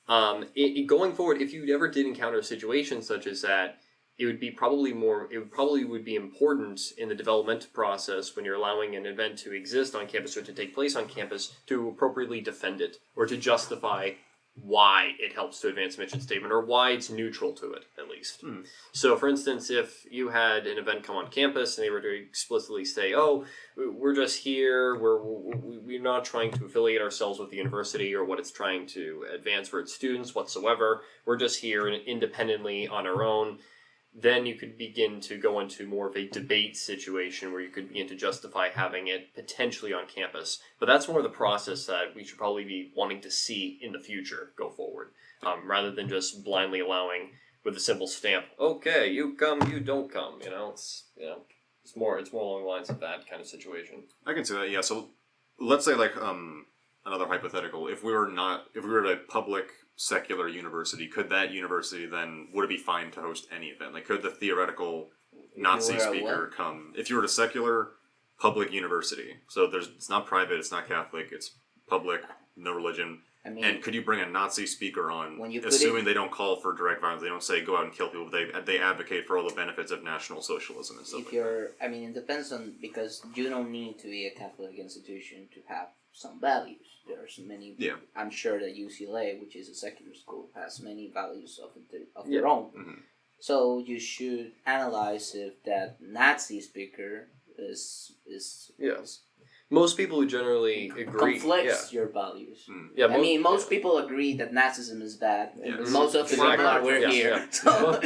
Going forward, if you ever did encounter a situation such as that, it would probably be important in the development process when you're allowing an event to exist on campus or to take place on campus to appropriately defend it or to justify why it helps to advance mission statement or why it's neutral to it, at least. So, for instance, if you had an event come on campus and they were to explicitly say, oh, we're just here, we're not trying to affiliate ourselves with the university or what it's trying to advance for its students whatsoever, we're just here independently on our own, then you could begin to go into more of a debate situation where you could begin to justify having it potentially on campus. But that's more of the process that we should probably be wanting to see in the future go forward, rather than just blindly allowing with a simple stamp, okay, you come, you don't come. It's more along the lines of that kind of situation. I can see that. Yeah. So let's say another hypothetical. If we were at a public secular university, could that university then, would it be fine to host any event? Like, could the theoretical Nazi speaker come? If you were at a secular public university, so it's not private, it's not Catholic, it's public, no religion, and could you bring a Nazi speaker on, assuming they don't call for direct violence, they don't say go out and kill people, they advocate for all the benefits of National Socialism and stuff it depends on, because you don't need to be a Catholic institution to have some values. There's many. Yeah. I'm sure that UCLA, which is a secular school, has many values of their own. Mm-hmm. So you should analyze if that Nazi speaker is most people who generally agree conflicts your values. Mm. Yeah, most people agree that Nazism is bad. Yeah. Most of the people we're here. Yeah. So,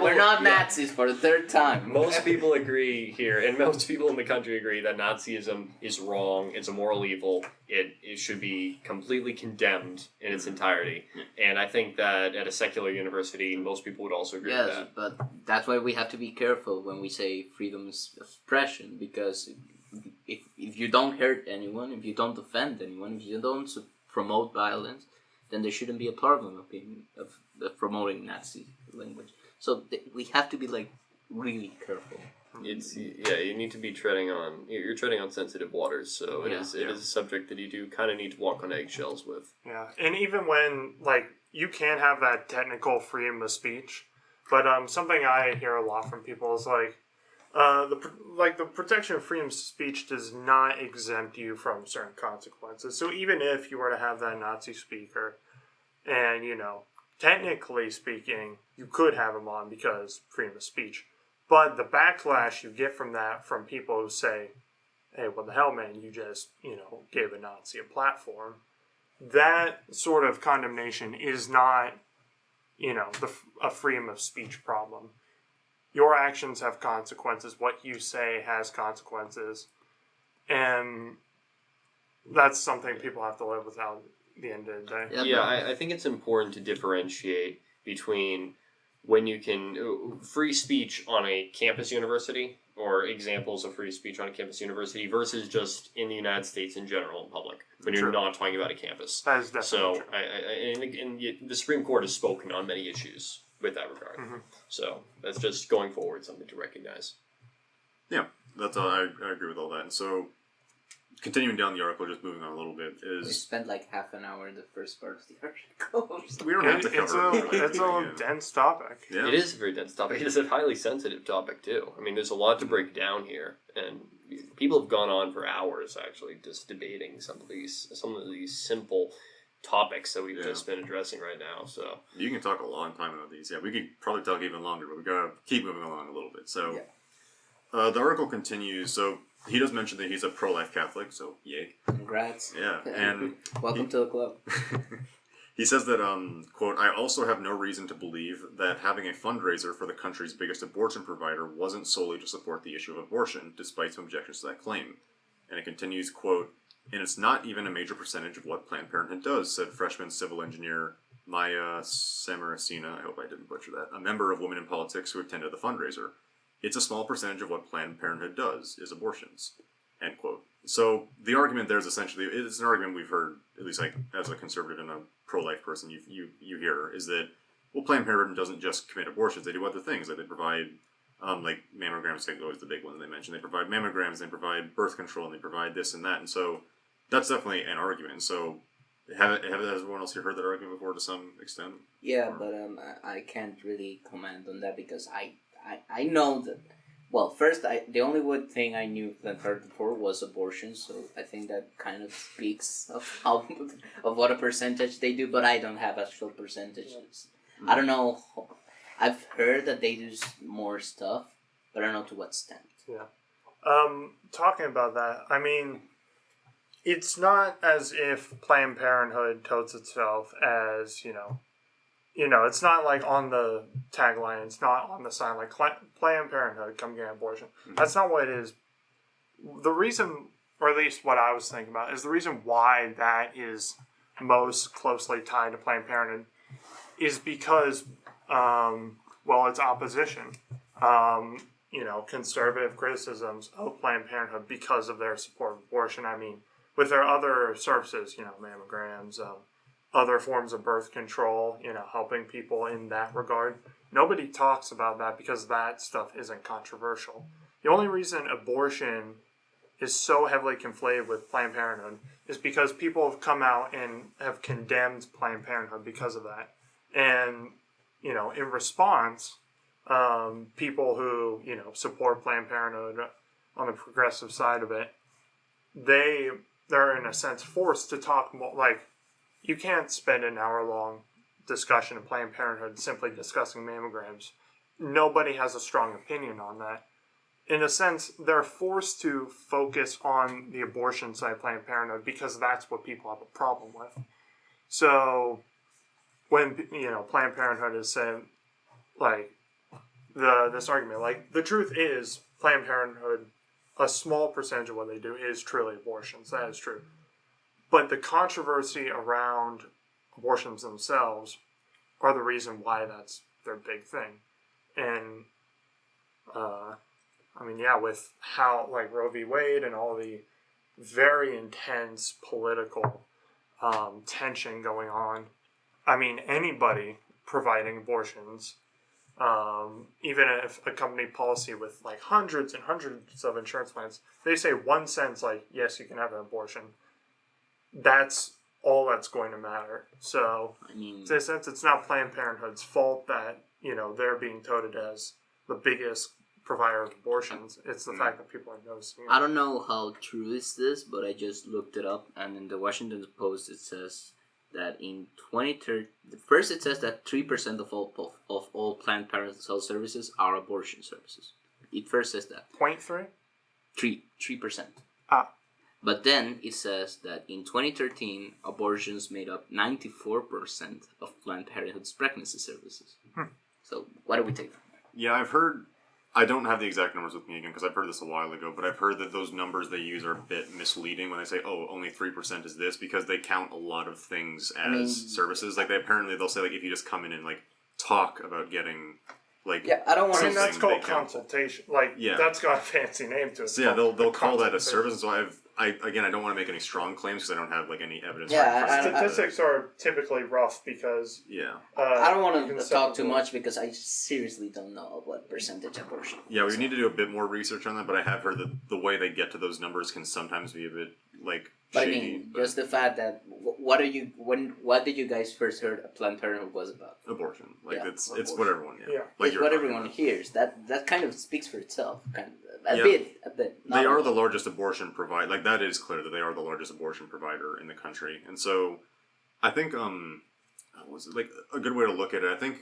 we're not Nazis for the third time. Most people agree here, and most people in the country agree that Nazism is wrong. It's a moral evil. It should be completely condemned in its entirety. And I think that at a secular university, most people would also agree with that. Yes, but that's why we have to be careful when we say freedom of expression, because if you don't hurt anyone, if you don't offend anyone, if you don't promote violence, then there shouldn't be a problem of promoting Nazi language. So we have to be really careful. You need to be you're treading on sensitive waters, so it is a subject that you do kind of need to walk on eggshells with. Yeah, and even when you can have that technical freedom of speech, but something I hear a lot from people is the protection of freedom of speech does not exempt you from certain consequences. So even if you were to have that Nazi speaker, and technically speaking, you could have him on because freedom of speech, but the backlash you get from that from people who say, "Hey, what the hell, man? You just gave a Nazi a platform." That sort of condemnation is not a freedom of speech problem. Your actions have consequences. What you say has consequences. And that's something people have to live without at the end of the day. I think it's important to differentiate between when you can... free speech on a campus university, or examples of free speech on a campus university, versus just in the United States in general, in public, when you're not talking about a campus. That is definitely true. And the Supreme Court has spoken on many issues with that regard. Mm-hmm. So that's just going forward something to recognize. Yeah, that's all. I agree with all that. And so, continuing down the article, just moving on a little bit, is... We spent half an hour in the first part of the article. We don't have to cover it's a dense topic. Yeah. It is a very dense topic. It is a highly sensitive topic, too. I mean, there's a lot to break down here. And people have gone on for hours, actually, just debating some of these simple topics that we've just been addressing right now. So you can talk a long time about these. Yeah, we could probably talk even longer, but we gotta keep moving along a little bit. So the article continues. So he does mention that he's a pro-life Catholic, so yay. Congrats. Yeah, and welcome to the club. He says that, quote, "I also have no reason to believe that having a fundraiser for the country's biggest abortion provider wasn't solely to support the issue of abortion, despite some objections to that claim." And it continues, quote, and it's not even a major percentage of what Planned Parenthood does, said freshman civil engineer Maya Samarasina, I hope I didn't butcher that, a member of Women in Politics who attended the fundraiser. It's a small percentage of what Planned Parenthood does, is abortions, end quote. So the argument there is essentially, it's an argument we've heard, at least like as a conservative and a pro-life person, you hear, is that, well, Planned Parenthood doesn't just commit abortions, they do other things, like they provide, like mammograms, like always the big one they mention, they provide mammograms, they provide birth control, and they provide this and that, and so that's definitely an argument. So has everyone else here heard that argument before to some extent? Yeah, but I can't really comment on that because I know that. Well, first, the only thing I knew Planned Parenthood for was abortion, so I think that kind of speaks of how of what a percentage they do. But I don't have actual percentages. I don't know. I've heard that they do more stuff, but I don't know to what extent. Yeah. Talking about that, I mean, it's not as if Planned Parenthood touts itself as, it's not like on the tagline, it's not on the sign, like Planned Parenthood, come get an abortion. Mm-hmm. That's not what it is. The reason, or at least what I was thinking about, is the reason why that is most closely tied to Planned Parenthood is because, it's opposition. Conservative criticisms of Planned Parenthood because of their support of abortion. I mean, with their other services, mammograms, other forms of birth control, helping people in that regard. Nobody talks about that because that stuff isn't controversial. The only reason abortion is so heavily conflated with Planned Parenthood is because people have come out and have condemned Planned Parenthood because of that. And, in response, people who, support Planned Parenthood on the progressive side of it, they're in a sense forced to talk more, like, you can't spend an hour-long discussion of Planned Parenthood simply discussing mammograms. Nobody has a strong opinion on that. In a sense, they're forced to focus on the abortion side of Planned Parenthood because that's what people have a problem with. So, when, Planned Parenthood is saying, like, this argument, like, the truth is, Planned Parenthood, a small percentage of what they do is truly abortions. That is true. But the controversy around abortions themselves are the reason why that's their big thing. And, with how, like, Roe v. Wade and all the very intense political tension going on, anybody providing abortions, even if a company policy with, like, hundreds and hundreds of insurance plans, they say one sentence, like, yes, you can have an abortion, that's all that's going to matter. So, in a sense, it's not Planned Parenthood's fault that, they're being touted as the biggest provider of abortions. It's the fact that people are noticing it. I don't know how true is this, but I just looked it up, and in the Washington Post it says that in 2030, first it says that 3% of all Planned Parenthood health services are abortion services. It first says that. 0.3? 3%. Ah. But then it says that in 2013, abortions made up 94% of Planned Parenthood's pregnancy services. So, what do we take from that? Yeah, I've heard, I don't have the exact numbers with me again because I've heard this a while ago, but I've heard that those numbers they use are a bit misleading when they say, only 3% is this, because they count a lot of things as services. Like, they'll say, like, if you just come in and, like, talk about getting, like... Yeah, I don't want to... that's called consultation. Like, that's got a fancy name to it. So, yeah, they'll call that a service, and so I don't want to make any strong claims because I don't have, like, any evidence. Statistics are typically rough because... Yeah. I don't want to talk too much because I seriously don't know what percentage abortion. Yeah, we need to do a bit more research on that, but I have heard that the way they get to those numbers can sometimes be a bit, like, but shady. Just the fact that what did you guys first heard Planned Parenthood was about? Abortion. Like, it's abortion. what everyone, Like, it's what everyone hears. That kind of speaks for itself, kind of. A bit. They are the largest abortion provider. Like, that is clear that they are the largest abortion provider in the country. And so, I think, like, a good way to look at it, I think,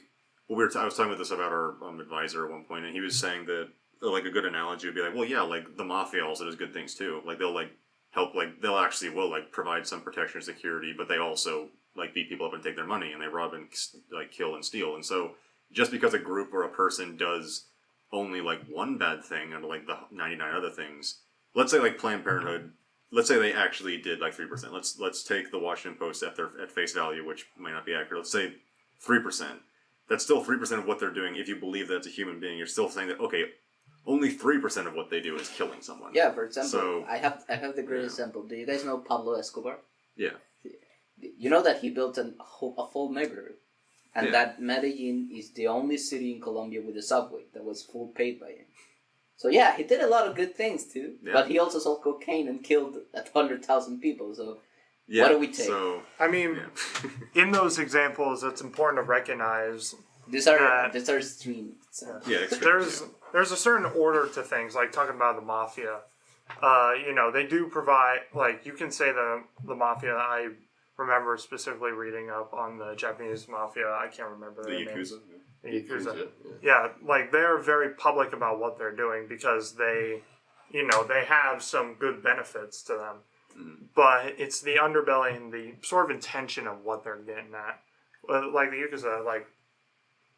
I was talking about this about our advisor at one point, and he was saying that, like, a good analogy would be like, well, yeah, like, the mafia also does good things too. Like, they'll, like, help, like, they'll actually will, like, provide some protection and security, but they also, like, beat people up and take their money, and they rob and, like, kill and steal. And so, just because a group or a person does only, like, one bad thing out of, like, the 99 other things, let's say, like, Planned Parenthood let's say they actually did like 3%. Let's take the Washington Post at face value, which might not be accurate. Let's say 3%. That's still 3% of what they're doing. If you believe that it's a human being, you're still saying that okay, only 3% of what they do is killing someone. Yeah, for example, So, I have the great example. Do you guys know Pablo Escobar? Yeah. You know that he built a full neighborhood, and Yeah. that Medellin is the only city in Colombia with a subway that was full paid by him. So yeah, he did a lot of good things too, Yeah. but he also sold cocaine and killed 100,000 people. So Yeah. what do we take? So, I mean, yeah. in those examples, it's important to recognize these are that- extreme. So. Yeah, extreme. there's a certain order to things. Like talking about the mafia, they do provide. Like you can say the mafia. I remember specifically reading up on the Japanese mafia. I can't remember The their names. Yakuza. The Yakuza. Yeah. Yeah, like they're very public about what they're doing because they have some good benefits to them. But it's the underbelly and the sort of intention of what they're getting at. Like the Yakuza, like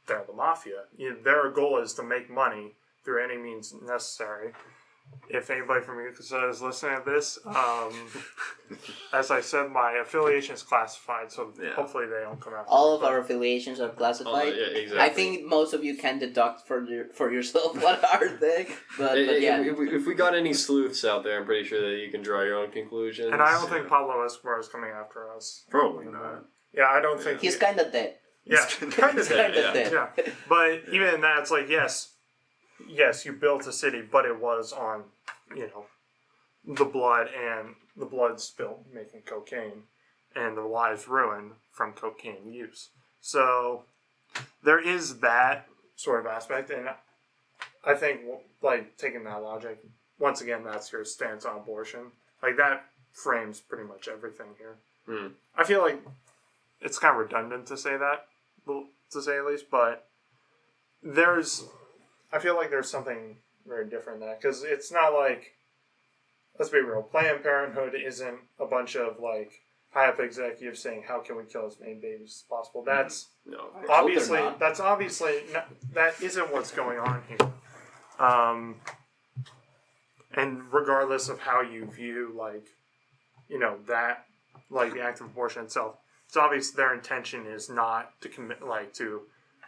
they're the mafia. Their goal is to make money through any means necessary. If anybody from Yakuza is listening to this, as I said, my affiliation is classified, so Yeah. hopefully they don't come after All me, of but- our affiliations are classified. yeah, exactly. I think most of you can deduct for yourself what are they, but yeah. If we got any sleuths out there, I'm pretty sure that you can draw your own conclusions. And I don't think Pablo Escobar is coming after us. Probably not. Yeah, I don't think He's kind of dead. Yeah, kind He's of kind yeah. of dead. Yeah, but even in that, it's like yes, you built a city, but it was on, the blood spilled making cocaine, and the lives ruined from cocaine use. So there is that sort of aspect, and I think like taking that logic, once again, that's your stance on abortion. Like that frames pretty much everything here. I feel like it's kind of redundant to say that, to say at least, but I feel like there's something very different in that, because it's not like, let's be real, Planned Parenthood isn't a bunch of like high-up executives saying, how can we kill as many babies as possible? That's No. obviously, not. that isn't what's going on here. And regardless of how you view, like, that, like the act of abortion itself, it's obvious their intention is not to commit, like, to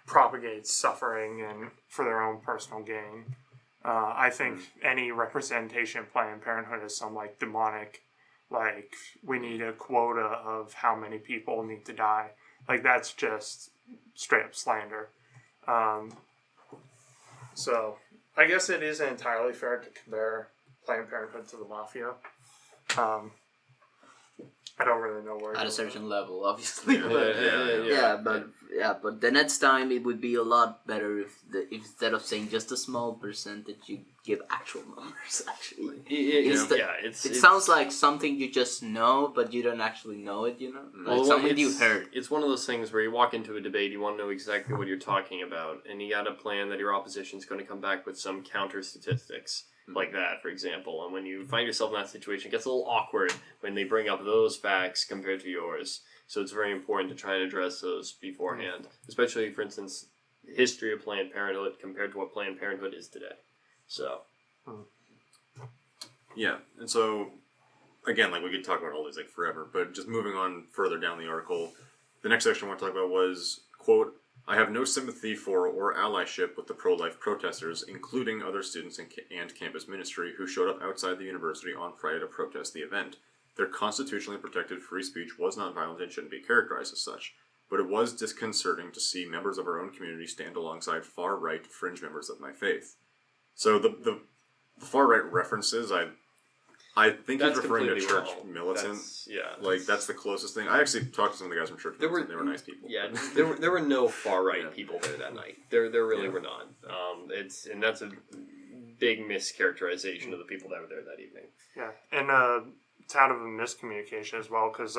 propagate suffering and for their own personal gain. I think any representation of Planned Parenthood is some, like, demonic, like, we need a quota of how many people need to die. Like, that's just straight up slander. So, I guess it isn't entirely fair to compare Planned Parenthood to the mafia. I don't really know where. At a certain level, obviously. Yeah. But the next time it would be a lot better if instead of saying just a small percentage, you give actual numbers. Actually, it sounds like something you just know, but you don't actually know it. Like something you heard. It's one of those things where you walk into a debate, you want to know exactly what you're talking about, and you got to plan that your opposition's going to come back with some counter statistics. Like that, for example, and when you find yourself in that situation, it gets a little awkward when they bring up those facts compared to yours. So it's very important to try and address those beforehand, especially, for instance, the history of Planned Parenthood compared to what Planned Parenthood is today. So, Yeah, and so, again, like, we could talk about all these, like, forever, but just moving on further down the article, the next section I want to talk about was, quote, I have no sympathy for or allyship with the pro-life protesters, including other students and campus ministry who showed up outside the university on Friday to protest the event. Their constitutionally protected free speech was not violent and shouldn't be characterized as such, but it was disconcerting to see members of our own community stand alongside far-right fringe members of my faith. So the far-right references, I think he's referring to church militant. That's the closest thing. I actually talked to some of the guys from church militant. They were nice people. Yeah, there were no far right people there that night. There really were not. And that's a big mischaracterization of the people that were there that evening. Yeah, and it's out of a miscommunication as well, because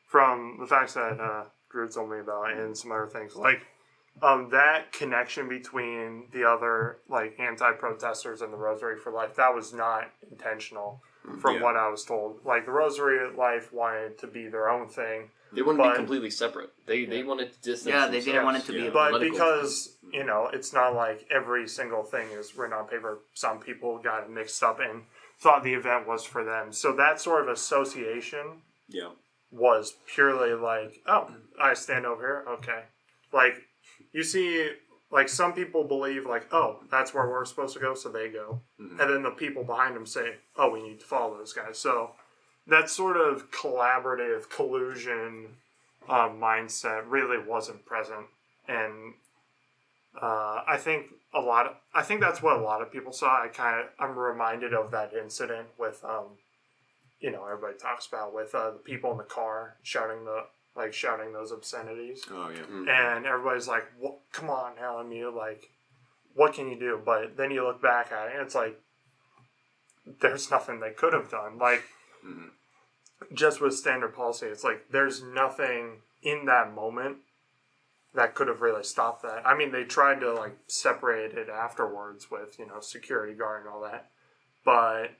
from the facts that Drew told me about and some other things, like that connection between the other like anti-protesters and the Rosary for Life, that was not intentional. From what I was told, like the Rosary Life wanted to be their own thing. They wanted to be completely separate. They wanted to distance themselves. They didn't want it to be a but political because it's not like every single thing is written on paper. Some people got it mixed up, and thought the event was for them. So that sort of association Yeah. was purely like, oh, I stand over here, okay. Like, you see, like, some people believe, like, oh, that's where we're supposed to go, so they go. Mm-hmm. And then the people behind them say, oh, we need to follow those guys. So that sort of collaborative collusion mindset really wasn't present. And I think that's what a lot of people saw. I'm reminded of that incident with, everybody talks about with the people in the car shouting those obscenities. Oh yeah. Mm. And everybody's like, well, come on, LMU, like, what can you do? But then you look back at it, and it's like, there's nothing they could have done. Like, just with standard policy, it's like, there's nothing in that moment that could have really stopped that. I mean, they tried to, like, separate it afterwards with, security guard and all that. But,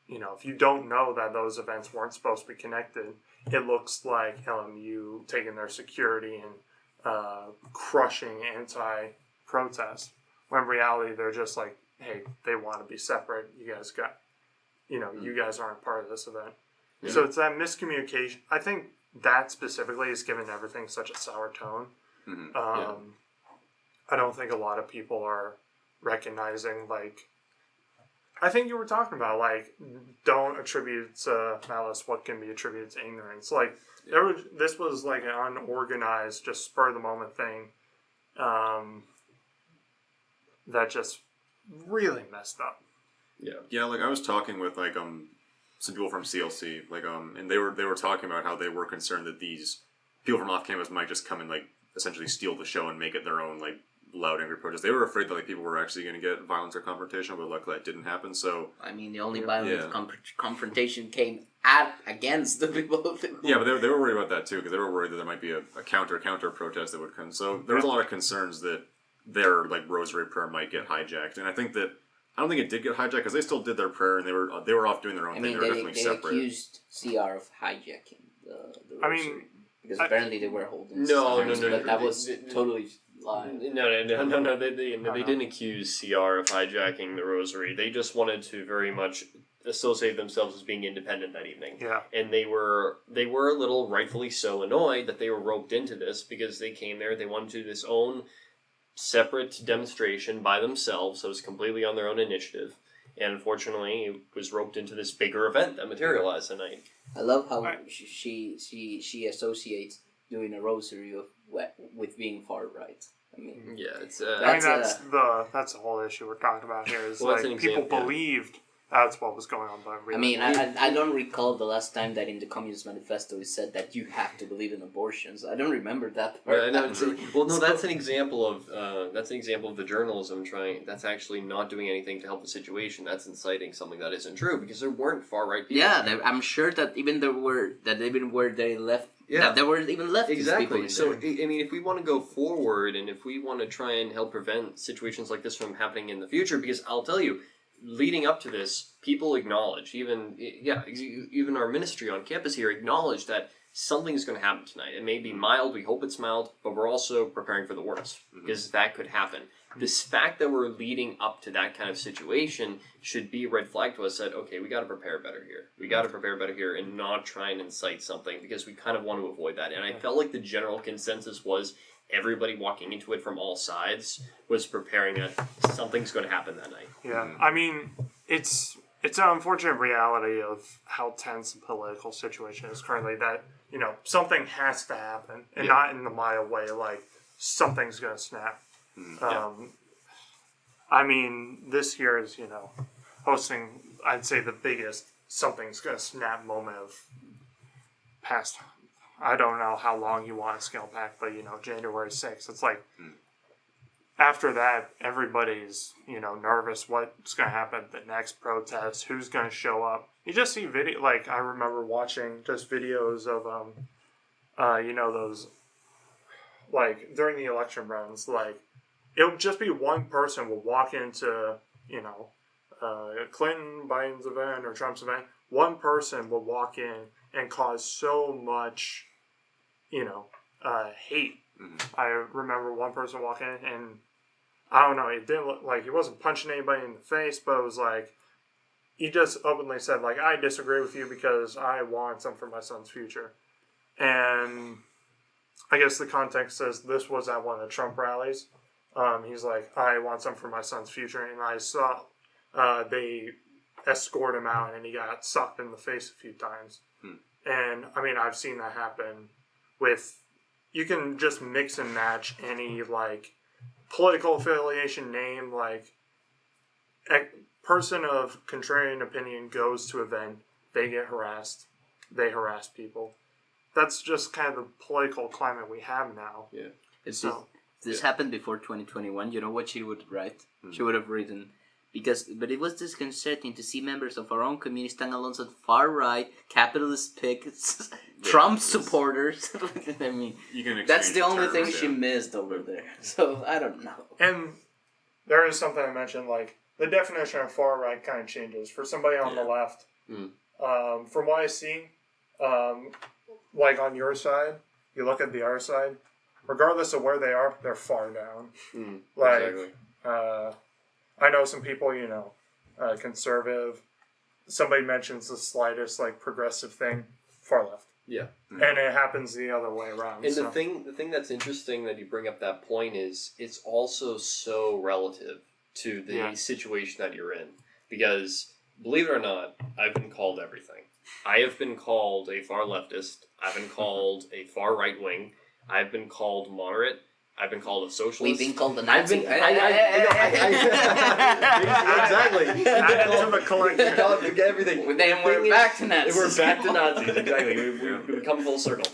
if you don't know that those events weren't supposed to be connected, it looks like LMU taking their security and crushing anti-protest. When in reality, they're just like, hey, they want to be separate. You guys you guys aren't part of this event. Yeah. So it's that miscommunication. I think that specifically has given everything such a sour tone. Mm-hmm. I don't think a lot of people are recognizing, like, I think you were talking about, like, don't attribute to malice what can be attributed to ignorance. Like, this was like an unorganized, just spur of the moment thing that just really messed up. Yeah. Like, I was talking with like some people from CLC, like and they were talking about how they were concerned that these people from off campus might just come and like essentially steal the show and make it their own, like, loud, angry protest. They were afraid that, like, people were actually going to get violence or confrontation, but luckily that didn't happen. So I mean, the only violent confrontation came against the people. Yeah, but they were worried about that too, because they were worried that there might be a counter protest that would come. So there was a lot of concerns that their, like, rosary prayer might get hijacked, and I don't think it did get hijacked, because they still did their prayer and they were off doing their own thing. They were definitely separate. They accused CR of hijacking the rosary. Because apparently they were holding. No. But that was totally lying. No. They didn't accuse CR of hijacking the rosary. They just wanted to very much associate themselves as being independent that evening. Yeah. And they were a little, rightfully so, annoyed that they were roped into this, because they came there, they wanted to do this own separate demonstration by themselves, so it was completely on their own initiative. And unfortunately, it was roped into this bigger event that materialized that night. I love how she associates doing a rosary with being far right. I mean, yeah, it's. That's the whole issue we're talking about here. Is like people believed that's what was going on, but really, I mean, I don't recall the last time that in the Communist Manifesto it said that you have to believe in abortions. I don't remember that part. That's an example of the journalism trying. That's actually not doing anything to help the situation. That's inciting something that isn't true, because there weren't far right people. Yeah, I'm sure that even where they left. Yeah, that there were even leftist exactly. people. So I mean, if we want to go forward, and if we want to try and help prevent situations like this from happening in the future, because I'll tell you, leading up to this, people acknowledge, even our ministry on campus here acknowledged that something's going to happen tonight. It may be mild, we hope it's mild, but we're also preparing for the worst, because that could happen. This fact that we're leading up to that kind of situation should be a red flag to us that, okay, we got to prepare better here. We got to prepare better here and not try and incite something, because we kind of want to avoid that. And I felt like the general consensus was everybody walking into it from all sides was preparing that something's going to happen that night. Yeah, I mean, it's an unfortunate reality of how tense the political situation is currently, that, something has to happen, and not in the mild way, like, something's going to snap. I mean, this year is, hosting, I'd say, the biggest something's going to snap moment of past, I don't know how long you want to scale back, but, January 6th, it's like, after that, everybody's, nervous what's going to happen at the next protest, who's going to show up. You just see video, like, I remember watching just videos of, those, like, during the election runs, like, it would just be one person would walk into, Clinton, Biden's event or Trump's event. One person would walk in and cause so much, hate. I remember one person walking in, and I don't know, it didn't look like he wasn't punching anybody in the face, but it was like, he just openly said, like, I disagree with you because I want something for my son's future. And I guess the context says this was at one of the Trump rallies. He's like, I want something for my son's future. And I saw they escort him out and he got socked in the face a few times. And, I mean, I've seen that happen with, you can just mix and match any, like, political affiliation name, like, person of contrarian opinion goes to event, they get harassed, they harass people. That's just kind of the political climate we have now. Yeah. This happened before 2021. You know what she would write? She would have written, but it was disconcerting to see members of our own community stand alongside far-right, capitalist pickets, Trump supporters. I mean, that's the only thing she missed over there. So, I don't know. And there is something I mentioned, like, the definition of far-right kind of changes. For somebody on the left, from what I see, like on your side, you look at the other side, regardless of where they are, they're far down. Exactly. I know some people, you know, conservative. Somebody mentions the slightest, like, progressive thing, far left. Yeah. And it happens the other way around. And the thing that's interesting that you bring up that point is it's also so relative to the situation that you're in. Because, believe it or not, I've been called everything. I have been called a far leftist. I've been called a far right wing. I've been called moderate. I've been called a socialist. We've been called the Nazi. Exactly. Add it to the collection. Everything. Then we're back to Nazis. We're back to Nazis. Exactly. We come full circle.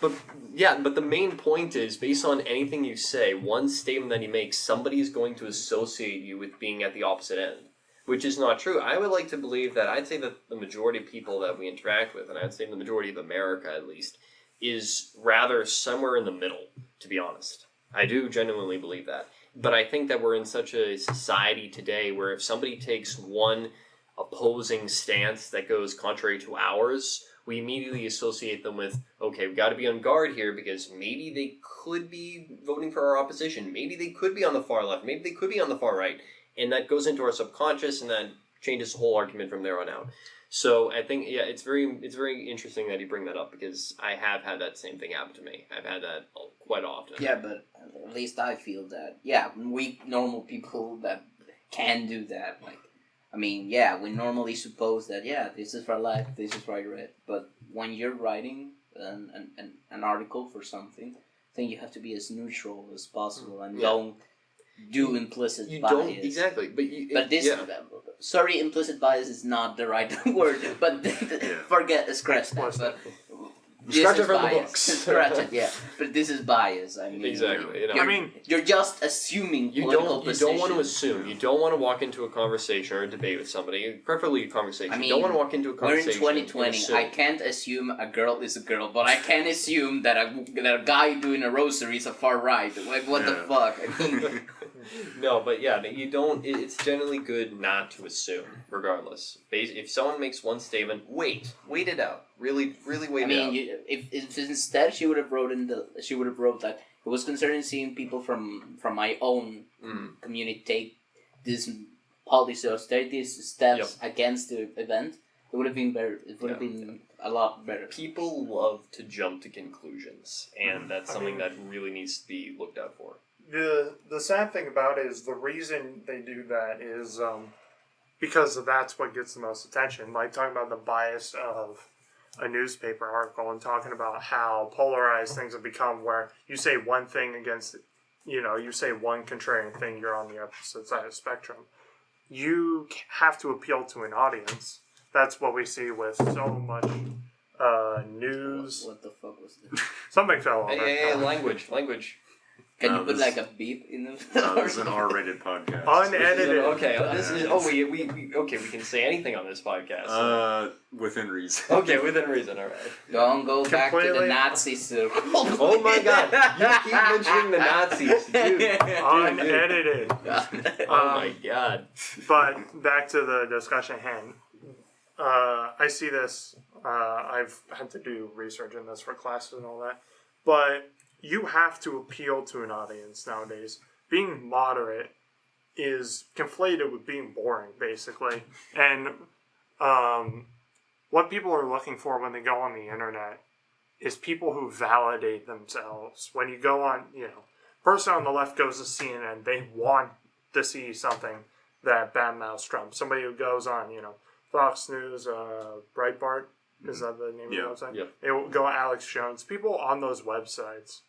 But the main point is, based on anything you say, one statement that you make, somebody is going to associate you with being at the opposite end, which is not true. I would like to believe that I'd say that the majority of people that we interact with, and I'd say the majority of America at least, is rather somewhere in the middle, to be honest. I do genuinely believe that. But I think that we're in such a society today where if somebody takes one opposing stance that goes contrary to ours, we immediately associate them with, okay, we've got to be on guard here because maybe they could be voting for our opposition. Maybe they could be on the far left. Maybe they could be on the far right. And that goes into our subconscious and that changes the whole argument from there on out. So I think, it's very interesting that you bring that up because I have had that same thing happen to me. I've had that quite often. Yeah, but at least I feel that, we normal people that can do that, like, I mean, we normally suppose that, this is for left, this is for right, but when you're writing an article for something, I think you have to be as neutral as possible and don't do implicit bias. Exactly, sorry, implicit bias is not the right word, but scratch that. But scratch it from the books. Scratch it, but this is bias. I mean, exactly. You're just assuming political positions. You don't want to assume. You don't want to walk into a conversation or a debate with somebody, preferably a conversation. You don't want to walk into a conversation. We're in 2020. I can't assume a girl is a girl, but I can assume that a guy doing a rosary is a far right. Like, what the fuck? I mean, no, but you don't. It's generally good not to assume, regardless. If someone makes one statement, wait it out. Really wait it out. I mean, if instead she would have wrote that it was concerning seeing people from my own community take this policy or take these steps against the event, it would have been better. It would have been a lot better. People love to jump to conclusions, and that's something that really needs to be looked out for. The sad thing about it is the reason they do that is because that's what gets the most attention. Like talking about the bias of a newspaper article and talking about how polarized things have become where you say one thing against, you say one contrarian thing, you're on the opposite side of the spectrum. You have to appeal to an audience. That's what we see with so much news. What the fuck was this? Something fell over. Hey, language. Can you put like a beep in the? This is an R-rated podcast. Unedited. Okay, this is. Oh, we can say anything on this podcast. Within reason. Okay, within reason. All right. Don't go back to the Nazis. Oh my God! You keep mentioning the Nazis, dude. Unedited. Oh my God! But back to the discussion at hand. I see this. I've had to do research in this for classes and all that, but you have to appeal to an audience nowadays. Being moderate is conflated with being boring, basically. And what people are looking for when they go on the internet is people who validate themselves. When you go on, person on the left goes to CNN, they want to see something that badmouths Trump. Somebody who goes on, Fox News, Breitbart, is that the name of the website? Yeah. They will go Alex Jones. People on those websites,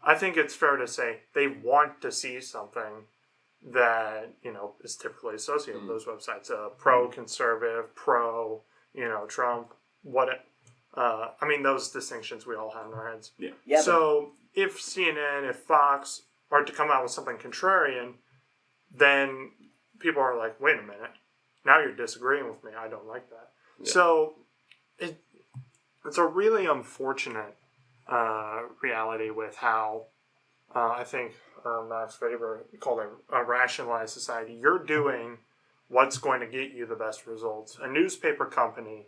I think it's fair to say they want to see something that, is typically associated with those websites. Pro-conservative, Trump, those distinctions we all have in our heads. Yeah, So if CNN, if Fox are to come out with something contrarian, then people are like, wait a minute, now you're disagreeing with me. I don't like that. Yeah. So it's a really unfortunate reality with how I think Max Weber called it a rationalized society. You're doing what's going to get you the best results. A newspaper company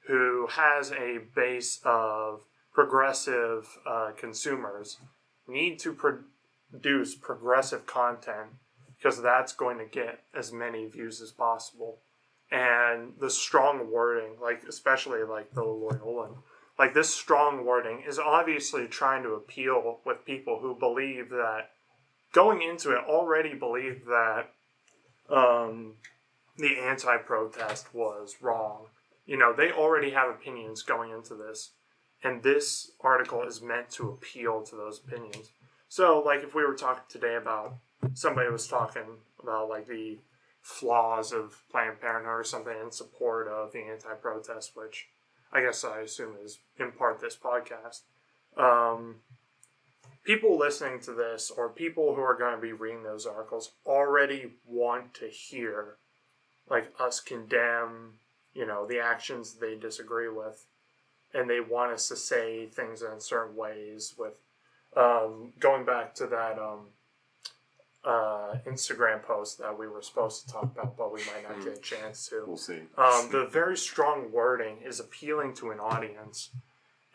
who has a base of progressive consumers need to produce progressive content because that's going to get as many views as possible. And the strong wording, especially the Loyolan, this strong wording is obviously trying to appeal with people who believe that, going into it, already believe that the anti-protest was wrong. They already have opinions going into this, and this article is meant to appeal to those opinions. So, if we were talking today about, somebody was talking about, the flaws of Planned Parenthood or something in support of the anti-protest, which I guess I assume is in part this podcast. People listening to this, or people who are going to be reading those articles, already want to hear, us condemn, the actions they disagree with, and they want us to say things in certain ways. With going back to that Instagram post that we were supposed to talk about, but we might not get a chance to. We'll see. The very strong wording is appealing to an audience,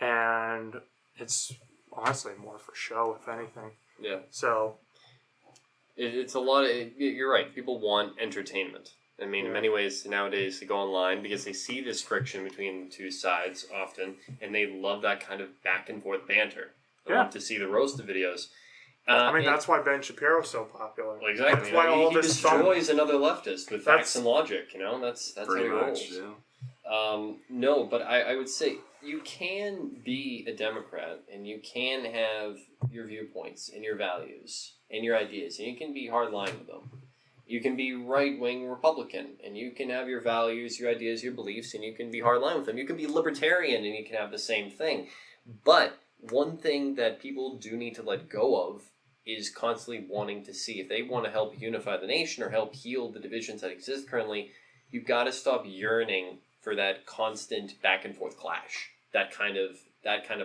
and it's honestly more for show, if anything. Yeah. So it's a lot of. You're right. People want entertainment. I mean, in many ways nowadays they go online because they see this friction between the two sides often, and they love that kind of back and forth banter. They love to see the roast videos. That's why Ben Shapiro's so popular. Well, exactly. That's why all he this destroys another leftist with facts and logic. That's how Pretty he rolls. much, yeah. No, but I would say you can be a Democrat and you can have your viewpoints and your values and your ideas, and you can be hardline with them. You can be right-wing Republican, and you can have your values, your ideas, your beliefs, and you can be hardline with them. You can be libertarian, and you can have the same thing. But one thing that people do need to let go of is constantly wanting to see, if they want to help unify the nation or help heal the divisions that exist currently, you've got to stop yearning for that constant back and forth clash, that kind of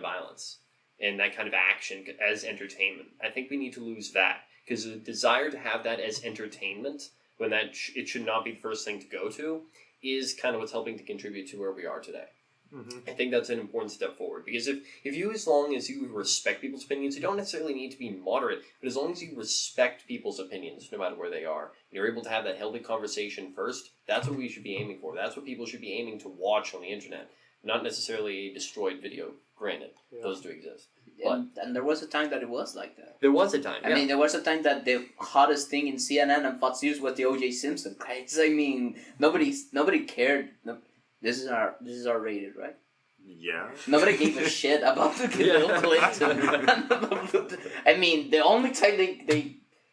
violence, and that kind of action as entertainment. I think we need to lose that. Because the desire to have that as entertainment, when it should not be the first thing to go to, is kind of what's helping to contribute to where we are today. Mm-hmm. I think that's an important step forward. Because if you, as long as you respect people's opinions, you don't necessarily need to be moderate, but as long as you respect people's opinions, no matter where they are, and you're able to have that healthy conversation first, that's what we should be aiming for. That's what people should be aiming to watch on the internet. Not necessarily a destroyed video, granted. Yeah. Those do exist. And there was a time that it was like that. There was a time, I mean, there was a time that the hottest thing in CNN and Fox News was the O.J. Simpson case. I mean, nobody cared. No, this is our rated, right? Yeah. Nobody gave a shit about Bill Clinton. I mean, the only time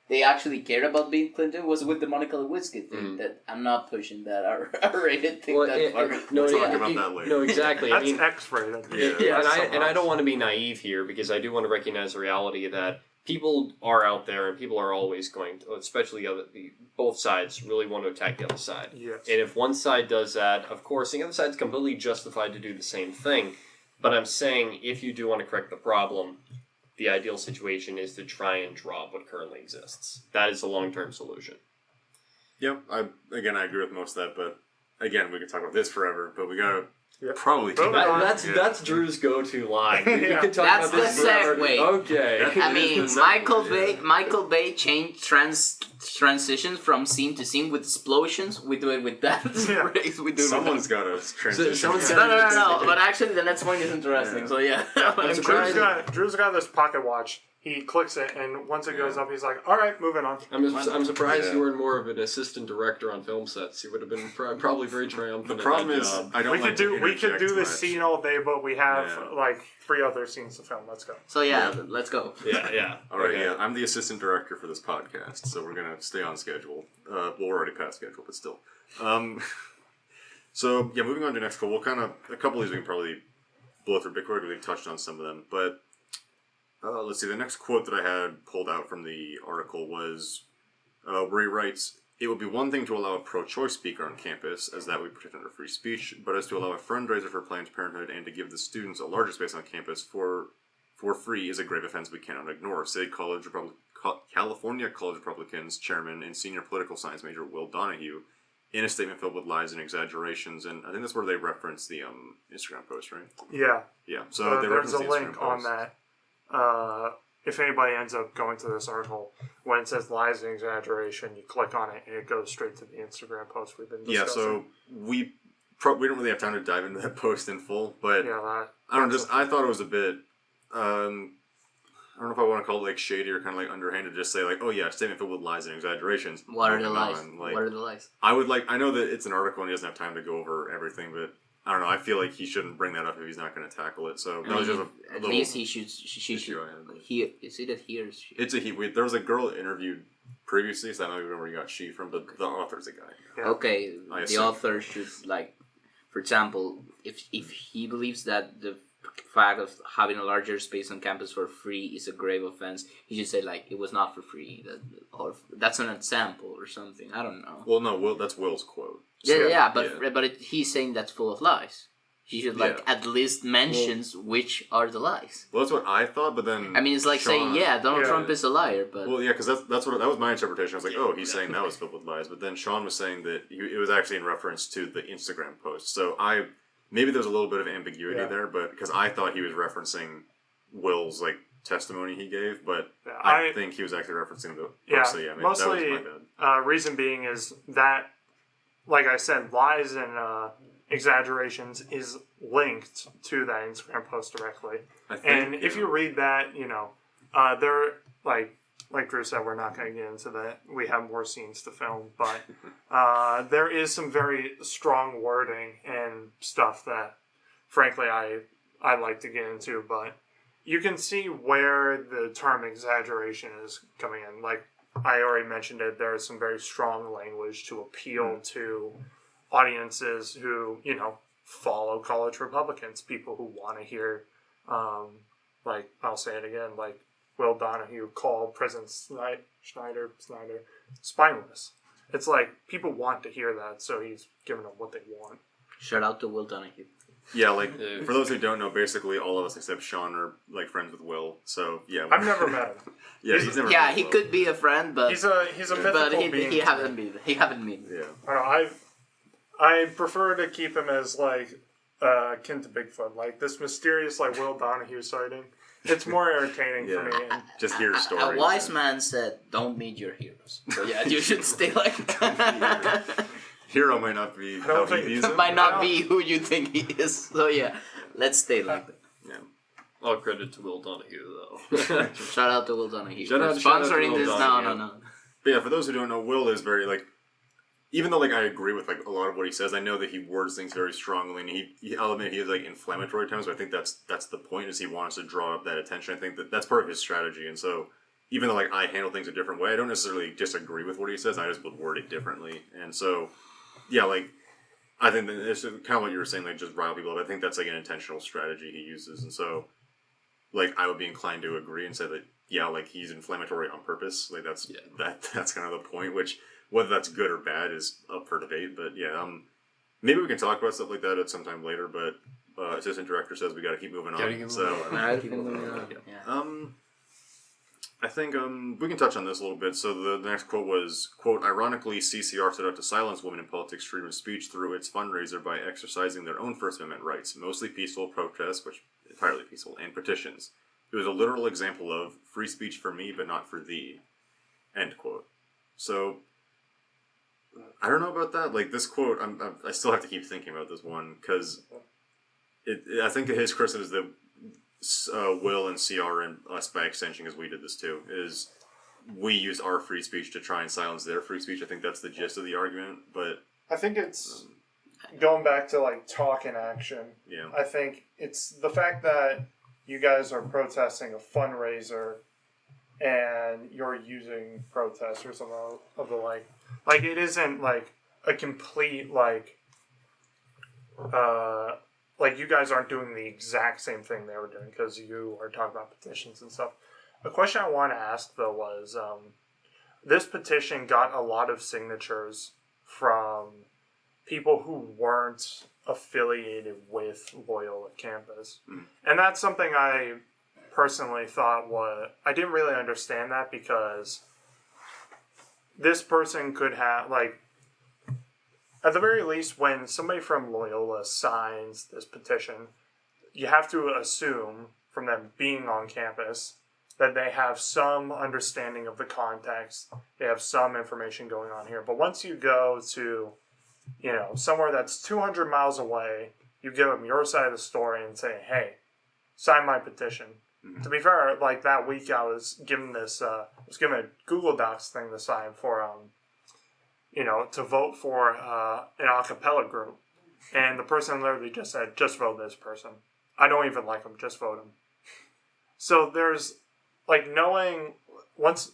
they actually cared about Bill Clinton was with the Monica Lewinsky thing. That I'm not pushing that R-rated thing. Well, that far. We'll talk about that later. No, exactly. That's X-rated. Yeah. And I don't want to be naive here, because I do want to recognize the reality that people are out there and people are always going to, especially both sides, really want to attack the other side. Yes. And if one side does that, of course, the other side's completely justified to do the same thing. But I'm saying, if you do want to correct the problem, the ideal situation is to try and drop what currently exists. That is a long-term solution. Yep. I agree with most of that, but again, we could talk about this forever, but we gotta Probably. Moving on. That's Drew's go-to line. We Yeah. could talk That's about this the forever. segue. Okay. I mean, Exactly, Michael Bay changed transitions from scene to scene with explosions. We do it with that Yeah. phrase. We do it Someone's got to transition. someone's with gotta- no. But actually, the next point is interesting. Yeah. So yeah. And Drew's got this pocket watch. He clicks it, and once it goes up, he's like, "All right, moving on." I'm surprised Yeah. you weren't more of an assistant director on film sets. You would have been probably very triumphant. The problem at that is, job. I don't We like could do interject this much. scene all day, but we have Yeah. like 3 other scenes to film. Let's go. So yeah, let's go. Yeah. All right, Okay. yeah, I'm the assistant director for this podcast, so we're gonna stay on schedule. Well, we're already past schedule, but still. So yeah, moving on to next quote. We'll kind of a couple of these we can probably blow through bit quick. We've touched on some of them, but let's see. The next quote that I had pulled out from the article was where he writes, "It would be one thing to allow a pro-choice speaker on campus, as that we protect under free speech, but as to allow a fundraiser for Planned Parenthood and to give the students a larger space on campus for free is a grave offense we cannot ignore," said California College Republicans chairman and senior political science major Will Donahue in a statement filled with lies and exaggerations. And I think that's where they reference the Instagram post, right? Yeah. Yeah. So they There's reference a the Instagram link on post. that. If anybody ends up going to this article, when it says lies and exaggeration, you click on it and it goes straight to the Instagram post we've been discussing. Yeah. So we don't really have time to dive into that post in full, but yeah, I don't know, I thought it was a bit. I don't know if I want to call it like shady or kind of like underhanded. Just say like, oh yeah, statement filled with lies and exaggerations. What are the Moving lies? on. Like, What are the lies? I know that it's an article and he doesn't have time to go over everything, but I don't know. I feel like he shouldn't bring that up if he's not going to tackle it. So that was just a At little least he should. She issue should. I had. He is it a he or she? It's a he. There was a girl interviewed previously, so I don't even know where you got she from, but the author's a guy. Yeah. Okay, I the assume. author should for example, if he believes that the fact of having a larger space on campus for free is a grave offense, he should say it was not for free, or that's an example or something. I don't know. Well, no, that's Will's quote. Yeah, but yeah. he's saying that's full of lies. He should at least mentions which are the lies. Well, that's what I thought, but then I mean, it's like saying, Donald Trump is a liar, but Well, yeah, because that was my interpretation. I was like, oh, he's saying that was filled with lies, but then Sean was saying that it was actually in reference to the Instagram post. So maybe there's a little bit of ambiguity there, but because I thought he was referencing Will's testimony he gave, but I think he was actually referencing the post. Yeah, So yeah, maybe mostly that was my bad. reason being is that, like I said, lies and exaggerations is linked to that Instagram post directly. I think, And if you read that, they're like Drew said, we're not going to get into that. We have more scenes to film, but there is some very strong wording and stuff that, frankly, I like to get into. But you can see where the term exaggeration is coming in. Like I already mentioned it, there is some very strong language to appeal to audiences who follow college Republicans, people who want to hear, I'll say it again, Will Donahue called President Schneider spineless. It's like people want to hear that, so he's giving them what they want. shout out to Will Donahue. Yeah, for those who don't know, basically all of us except Sean are friends with Will. So yeah, I've never met him. Yeah, he's never. Yeah, met he Will. could be a friend, but He's a mythical being. he haven't been. He haven't been. Yeah. I don't know, I prefer to keep him as akin to Bigfoot, this mysterious Will Donahue sighting. It's more entertaining for me. And Just hear A stories. wise man said, "Don't meet your heroes." So yeah, you should stay like that. Hero might not be how he views him. Might not be who you think he is. So yeah, let's stay like that. Yeah. All credit to Will Donahue, though. Shout out to Will Donahue. Shout out to Sponsoring Will this. Donahue. No. But yeah, for those who don't know, Will is very even though I agree with a lot of what he says, I know that he words things very strongly, and I'll admit he has inflammatory at times. But I think that's the point, is he wants to draw up that attention. I think that's part of his strategy, and so even though I handle things a different way, I don't necessarily disagree with what he says. I just would word it differently, and so yeah, I think that it's kind of what you were saying, just rile people up. I think that's an intentional strategy he uses, and so I would be inclined to agree and say that he's inflammatory on purpose. That's kind of the point, which whether that's good or bad is up for debate. But yeah, maybe we can talk about stuff like that at some time later. But assistant director says we got to keep moving on. Gotta keep so moving on. Yeah. I think we can touch on this a little bit. So the next quote was, quote, ironically, CCR set out to silence women in politics freedom of speech through its fundraiser by exercising their own First Amendment rights, mostly peaceful protests, which entirely peaceful, and petitions. It was a literal example of free speech for me, but not for thee, end quote. So, I don't know about that. Like, this quote, I still have to keep thinking about this one, because I think his criticism is that Will and CR and us by extension, because we did this too, is we used our free speech to try and silence their free speech. I think that's the gist of the argument, but... I think it's going back to, like, talk and action. Yeah. I think it's the fact that you guys are protesting a fundraiser and you're using protest or something of the like. Like, it isn't, like, a complete, like, you guys aren't doing the exact same thing they were doing because you are talking about petitions and stuff. A question I want to ask, though, was this petition got a lot of signatures from people who weren't affiliated with Loyola campus. And that's something I personally thought I didn't really understand that, because this person could have, like, at the very least, when somebody from Loyola signs this petition, you have to assume from them being on campus that they have some understanding of the context, they have some information going on here. But once you go to, you know, somewhere that's 200 miles away, you give them your side of the story and say, hey, sign my petition. Mm-hmm. To be fair, like, that week I was given this, a Google Docs thing to sign for, to vote for an a cappella group. And the person literally just said, just vote this person. I don't even like them, just vote them. So there's, like, knowing once,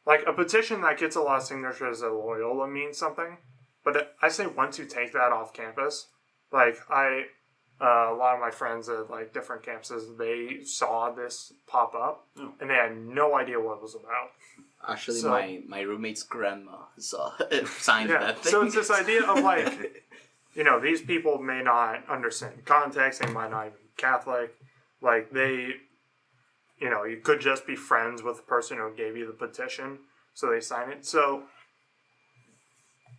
like, a petition that gets a lot of signatures at Loyola means something. But I say once you take that off campus, like, a lot of my friends at, like, different campuses, they saw this pop up, and they had no idea what it was about. Actually, my roommate's grandma signed that thing. So it's this idea of, like, these people may not understand context, they might not even be Catholic. Like, they, you could just be friends with the person who gave you the petition, so they sign it. So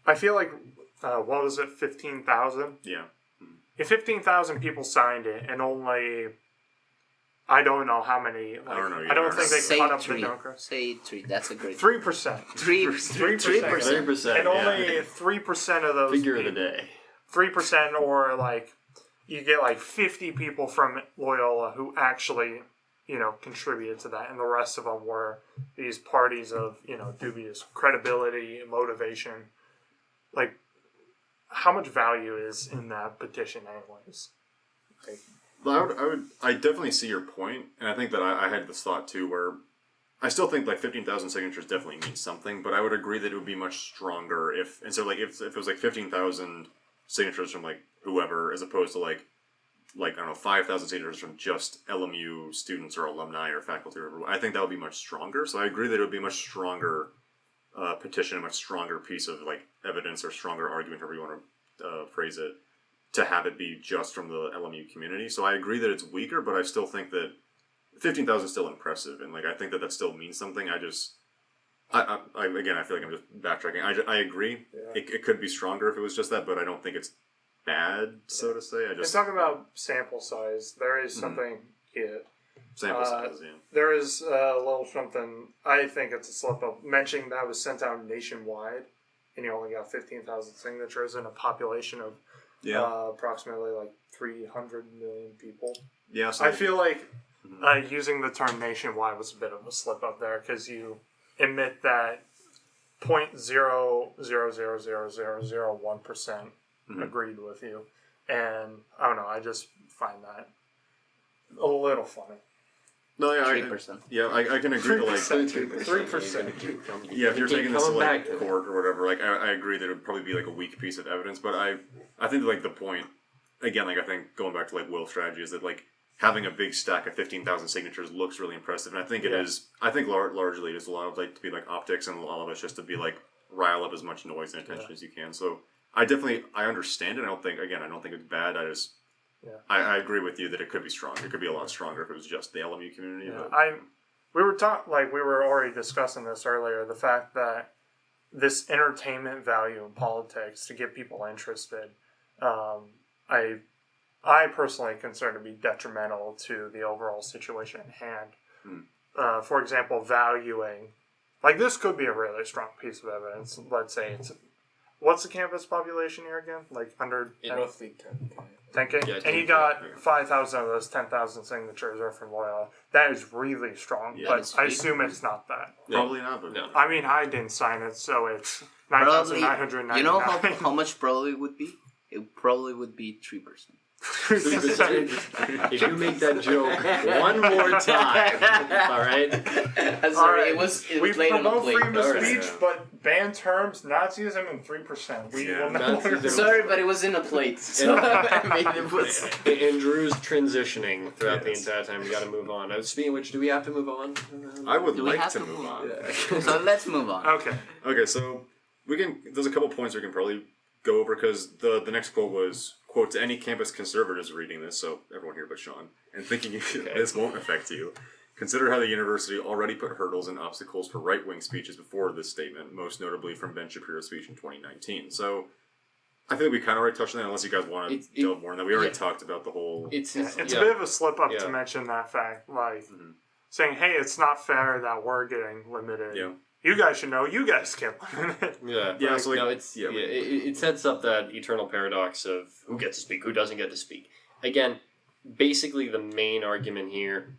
I feel like, what was it, 15,000? Yeah. If 15,000 people signed it, and only, I don't know how many, like, I don't think they caught up the Democrats. Say 3, that's a great... 3%. 3%. And only 3% of those... Figure of the day. 3%, or, like, you get, like, 50 people from Loyola who actually, contributed to that, and the rest of them were these parties of, dubious credibility, motivation. Like, how much value is in that petition anyways? Like, I definitely see your point, and I think that I had this thought too, where I still think, like, 15,000 signatures definitely means something, but I would agree that it would be much stronger if it was like 15,000 signatures from, like, whoever, as opposed to like I don't know, 5,000 signatures from just LMU students or alumni or faculty or whatever. I think that would be much stronger. So I agree that it would be a much stronger petition, a much stronger piece of, like, evidence or stronger argument, however you want to phrase it, to have it be just from the LMU community. So I agree that it's weaker, but I still think that 15,000 is still impressive, and, like, I think that still means something. I again, I feel like I'm just backtracking. I agree. Yeah. It could be stronger if it was just that, but I don't think it's bad, so to say. And talking about sample size, there is something here. Sample size, yeah. There is a little something, I think it's a slip-up, mentioning that was sent out nationwide, and you only got 15,000 signatures in a population of approximately, like, 300 million people. Yeah, so I feel like using the term nationwide was a bit of a slip-up there, because you admit that 0.0000001% agreed with you. And, I don't know, I just find that a little funny. No, yeah, 3%. I can agree to, like, 3%. Yeah, if you're taking this to, like, court or whatever, like, I agree that it would probably be, like, a weak piece of evidence, but I think that, like, the point, again, like, I think going back to, like, Will's strategy is that, like, having a big stack of 15,000 signatures looks really impressive, and I think it is, I think largely it is a lot of, like, to be, like, optics, and a lot of it's just to be, like, rile up as much noise and attention as you can. So I understand it. I don't think it's bad. I agree with you that it could be stronger. It could be a lot stronger if it was just the LMU community. Yeah. But we were already discussing this earlier, the fact that this entertainment value in politics to get people interested, I personally consider to be detrimental to the overall situation at hand. For example, valuing, like this could be a really strong piece of evidence. Let's say what's the campus population here again? Like under Roughly 10K. 10K? Yeah, And you 10K, got yeah. 5,000 of those 10,000 signatures are from Loyola. That is really strong, Yeah, but it's I assume it's not that. Probably not, but No. I mean, I didn't sign it, so it's Probably, 9,999. you know how much probably would be? It probably would be 3%. If you make that joke one more time, all right? Sorry, Alright, it was we played on a promote plate. freedom of Alright. speech, but ban terms, Nazism, and 3%. We Yeah, will not. Nazism. Sorry, but it was in a plate. So I mean, it was. And Drew's transitioning throughout Yes. the entire time. We got to move on. Speaking of which, do we have to move on? I would Do we like have to to move move on. on? So let's move on. Okay. Okay, so there's a couple points we can probably go over because the next quote was, quote, to any campus conservatives reading this, so everyone here but Sean, and thinking this won't affect you, consider how the university already put hurdles and obstacles for right-wing speeches before this statement, most notably from Ben Shapiro's speech in 2019. So I think we kind of already touched on that, unless you guys want to delve more in that. We already talked about the whole... It's It's a bit of a slip up to Yeah. mention that fact, like saying, "Hey, it's not fair that we're getting limited. Yeah. You guys should know. You guys get limited." Yeah, Yeah, so like- no, it's yeah, it sets up that eternal paradox of who gets to speak, who doesn't get to speak. Again, basically the main argument here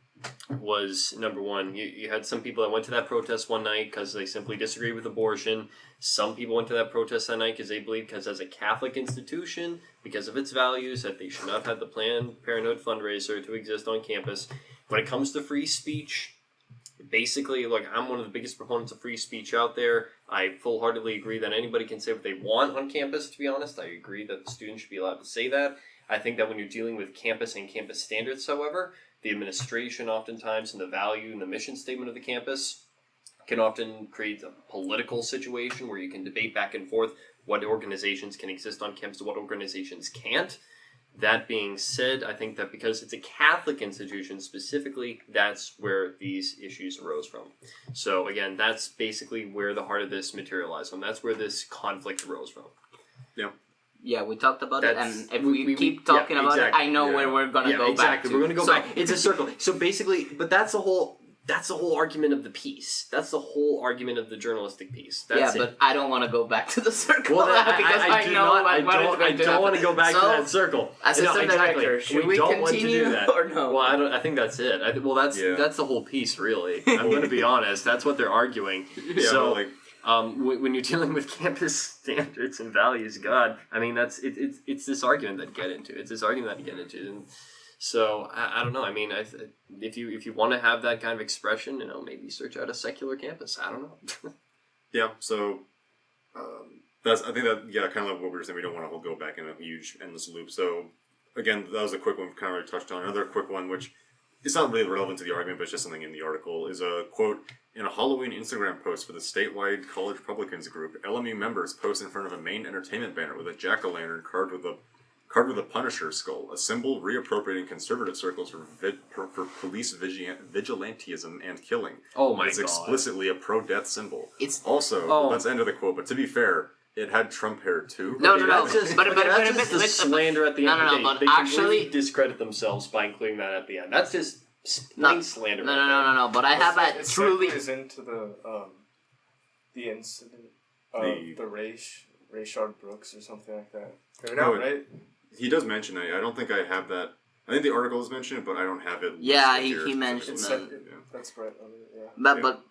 was, number one, you had some people that went to that protest one night because they simply disagreed with abortion. Some people went to that protest that night because they believe, because as a Catholic institution, because of its values, that they should not have the Planned Parenthood Fundraiser to exist on campus. When it comes to free speech, basically, like, I'm one of the biggest proponents of free speech out there. I full-heartedly agree that anybody can say what they want on campus, to be honest. I agree that the students should be allowed to say that. I think that when you're dealing with campus and campus standards, however, the administration oftentimes and the value and the mission statement of the campus can often create a political situation where you can debate back and forth what organizations can exist on campus and what organizations can't. That being said, I think that because it's a Catholic institution specifically, that's where these issues arose from. So again, that's basically where the heart of this materialized from. That's where this conflict arose from. Yeah. Yeah, we talked about it, That's- and if we- we keep talking about exactly. it, I know Yeah. where we're gonna go exactly. back to. We're going to go So- back. It's a circle. So basically, but that's the whole argument of the piece. That's the whole argument of the journalistic piece. That's yeah, it. but I don't want to go back to the circle Well, because I do know not, what I it's don't going to don't want to go back So, to that circle. Assistant Director, should we don't want to continue do that. or no? Well, I think that's it. That's the whole piece, really. I'm going to be honest. That's what they're arguing. Yeah, so, like, when you're dealing with campus standards and values, God, I mean, it's this argument that you get into. It's this argument that you get into. And so I don't know. I mean, if you want to have that kind of expression, maybe search out a secular campus. I don't know. yeah, so I think that, kind of like what we were saying, we don't want to go back in a huge, endless loop. So, again, that was a quick one we kind of already touched on. Another quick one, which is not really relevant to the argument, but it's just something in the article, is a quote, in a Halloween Instagram post for the statewide college Republicans group, LMU members post in front of a main entertainment banner with a jack-o'-lantern carved with a Punisher skull, a symbol reappropriating conservative circles for police vigilantism and killing. Oh my It's God. explicitly a pro-death symbol. It's Also, let's end with a quote, but to be fair, it had Trump hair too. No, That's just, that's just the slander at the end. No, They but completely actually- discredit themselves by including that at the end. That's just plain slander. No. But I have a It truly. segues into the incident of the Rayshard Brooks or something like that. No, Right? He does mention it. I don't think I have that. I think the article has mentioned it, but I don't have it. Yeah, listed here he mentioned specifically. that. That's right. Yeah. But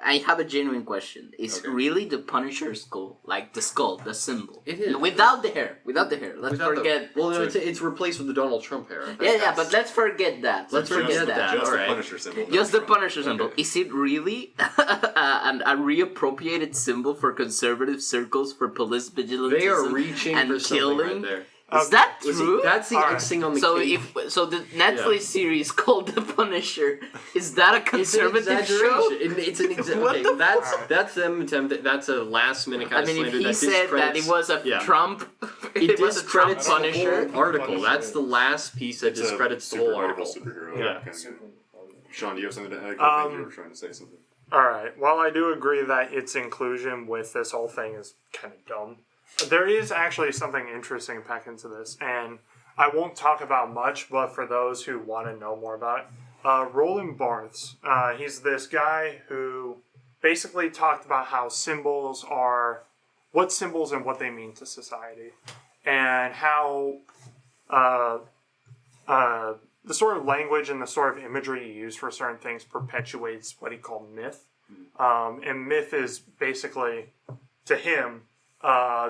I have a genuine question. Is Okay. really the Punisher skull, like the skull, the symbol? It is. Without the hair. Let's Without forget. no, it's replaced with the Donald Trump hair. I think Yeah, that's- but let's forget that. Let's Just forget the- that. Just the alright. Punisher symbol. Just the that's wrong. Punisher symbol. Okay. Is it really a reappropriated symbol for conservative circles for police vigilantism They are reaching and for something killing? right there. Is that Was he- true? that's the Alright. icing on the So cake. the Netflix series called The Punisher, is that a It's an conservative show? exaggeration. It's an exaggeration. What Okay, the that's them attempt. That's a last minute kind I of mean, if slander he that said that it discredits- was a yeah. Trump, It it was a Trump discredits the Punisher. whole article. Punisher That's the last piece that It's a discredits the super whole Marvel article. superhero. Yeah. kind of- Sean, do you have something to add? I think you were trying to say something. Alright, while I do agree that its inclusion with this whole thing is kind of dumb, there is actually something interesting packed into this, and I won't talk about much, but for those who want to know more about it, Roland Barthes, he's this guy who basically talked about how symbols are, what symbols and what they mean to society, and how the sort of language and the sort of imagery you use for certain things perpetuates what he called myth. And myth is basically, to him,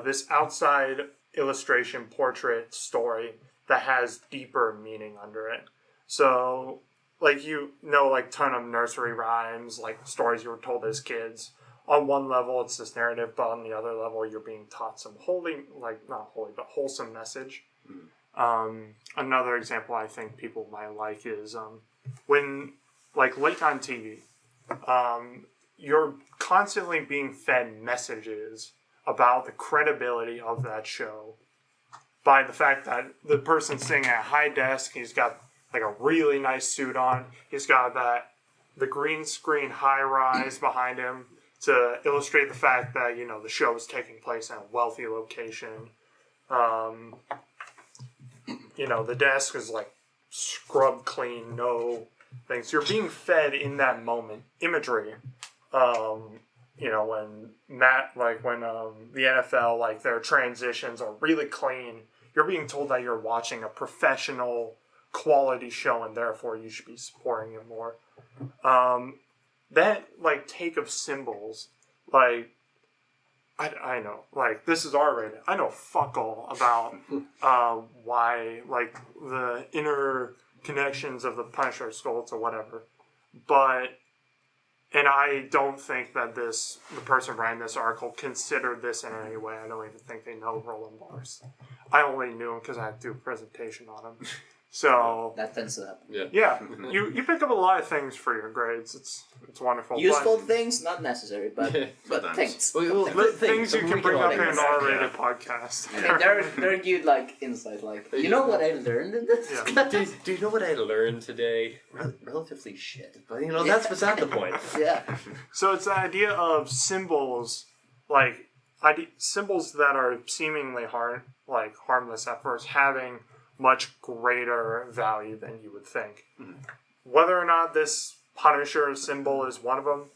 this outside illustration, portrait, story that has deeper meaning under it. So, like, like ton of nursery rhymes, like stories you were told as kids. On one level, it's this narrative, but on the other level, you're being taught some wholesome message. Another example I think people might like is when, like, late on TV, you're constantly being fed messages about the credibility of that show by the fact that the person sitting at a high desk, he's got like a really nice suit on, he's got the green screen high rise behind him to illustrate the fact that, the show is taking place in a wealthy location. The desk is like scrub clean, no things. You're being fed in that moment imagery. When the NFL, like, their transitions are really clean, you're being told that you're watching a professional quality show and therefore you should be supporting it more. That, like, take of symbols, like, I know, like, this is R-rated. I know fuck all about why, like, the inner connections of the Punisher skull to whatever. And I don't think that the person writing this article considered this in any way. I don't even think they know Roland Barthes. I only knew him because I had to do a presentation on him. So that tends to happen. Yeah. You pick up a lot of things for your grades. It's wonderful. Useful things, not necessary, but things. Things you can bring up in an R-rated podcast. I mean, they're good, like, insight. Like, you know what I learned in this? Yeah. Do you know what I learned today? Relatively shit, but that's beside the point. Yeah. So it's the idea of symbols, like symbols that are seemingly harmless at first, having much greater value than you would think. Whether or not this Punisher symbol is one of them,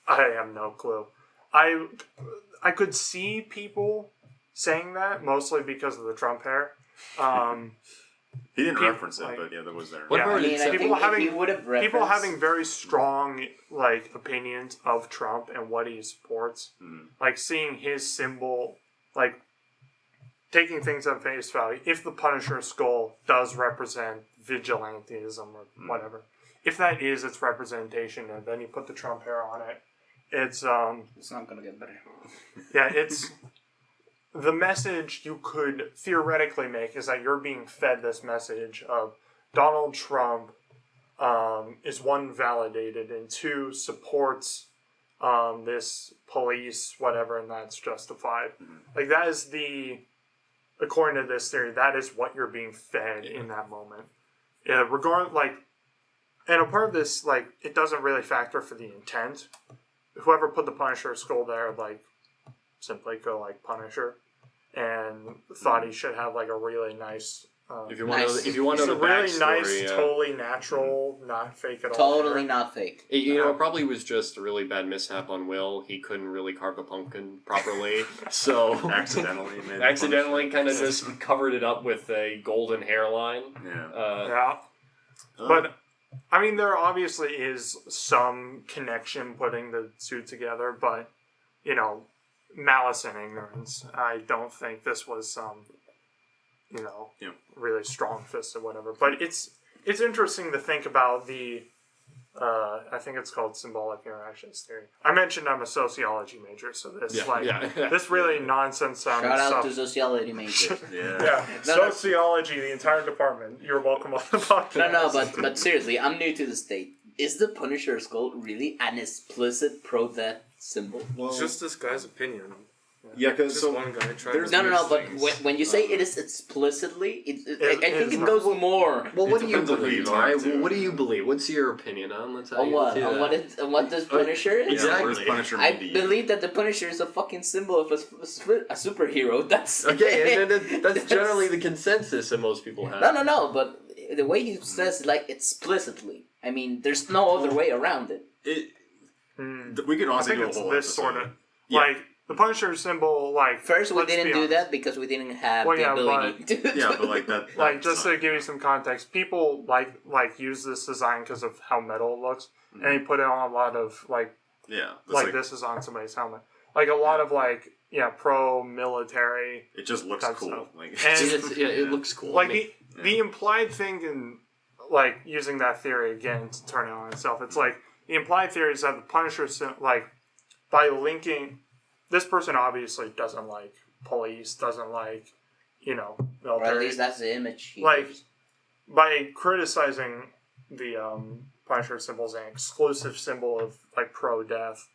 I have no clue. I could see people saying that, mostly because of the Trump hair. He didn't reference it, but yeah, that was there. People having very strong, like, opinions of Trump and what he supports. Like, seeing his symbol, like, taking things at face value, if the Punisher skull does represent vigilantism or whatever, if that is its representation, and then you put the Trump hair on it, it's not gonna get better. Yeah, it's the message you could theoretically make is that you're being fed this message of Donald Trump is, one, validated, and two, supports this police, whatever, and that's justified. Like, that is according to this theory, that is what you're being fed in that moment. And a part of this, like, it doesn't really factor for the intent. Whoever put the Punisher skull there, like, simply go like Punisher, and thought he should have, like, a really nice. If you want to know the really nice, totally natural, not fake at all. Totally not fake. It probably was just a really bad mishap on Will. He couldn't really carve a pumpkin properly, so accidentally kind of just covered it up with a golden hairline. But I mean, there obviously is some connection putting the two together, but malice and ignorance. I don't think this was some. Really strong fist or whatever. But it's interesting to think about the, I think it's called symbolic interactions theory. I mentioned I'm a sociology major, so this this really nonsense sounding stuff. Shout out to sociology majors. Sociology, the entire department. You're welcome on the podcast. No, but seriously, I'm new to the state. Is the Punisher skull really an explicit pro-death symbol? Well, it's just this guy's opinion. Yeah, because Just so one guy tried there's- to No, use but things. when you say it is explicitly, I think it not. goes more. Well, what It do you depends on who believe? you All talk right. to. Well, what do you believe? What's your opinion on? Let's On what? On what does Punisher is? Exactly. What does Punisher I mean to you? believe that the Punisher is a fucking symbol of a superhero. That's Okay, and that's generally the consensus that most people have. No. But the way he says, like, explicitly. I mean, there's no other way around it. We could I honestly think do a it's whole this episode. sort of Yeah. like the Punisher symbol. Like First, we let's didn't be do honest. that because we didn't have Well, the yeah, ability to. Yeah, but like that. Like that's just not- to give you some context, people like use this design because of how metal it looks, and they put it on a lot of like yeah, that's like this is on somebody's helmet. Like a lot of like pro military. It just looks That's cool. so- Like And It looks cool. like I mean, the implied thing in like using that theory again to turn it on itself, it's like the implied theory is that the Punisher like by linking this person obviously doesn't like police, doesn't like Or military. at least that's the image. He Like gives. by criticizing the Punisher symbol as an exclusive symbol of like pro-death,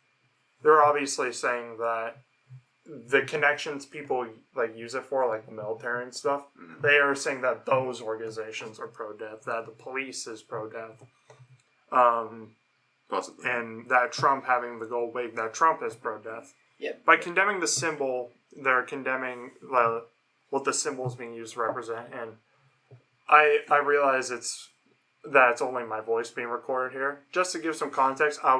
they're obviously saying that the connections people like use it for, like the military and stuff, they are saying that those organizations are pro-death, that the police is pro-death, possibly. and that Trump having the gold wig, that Trump is pro-death. Yep. By condemning the symbol, they're condemning what the symbol is being used to represent, and I realize it's only my voice being recorded here. Just to give some context, I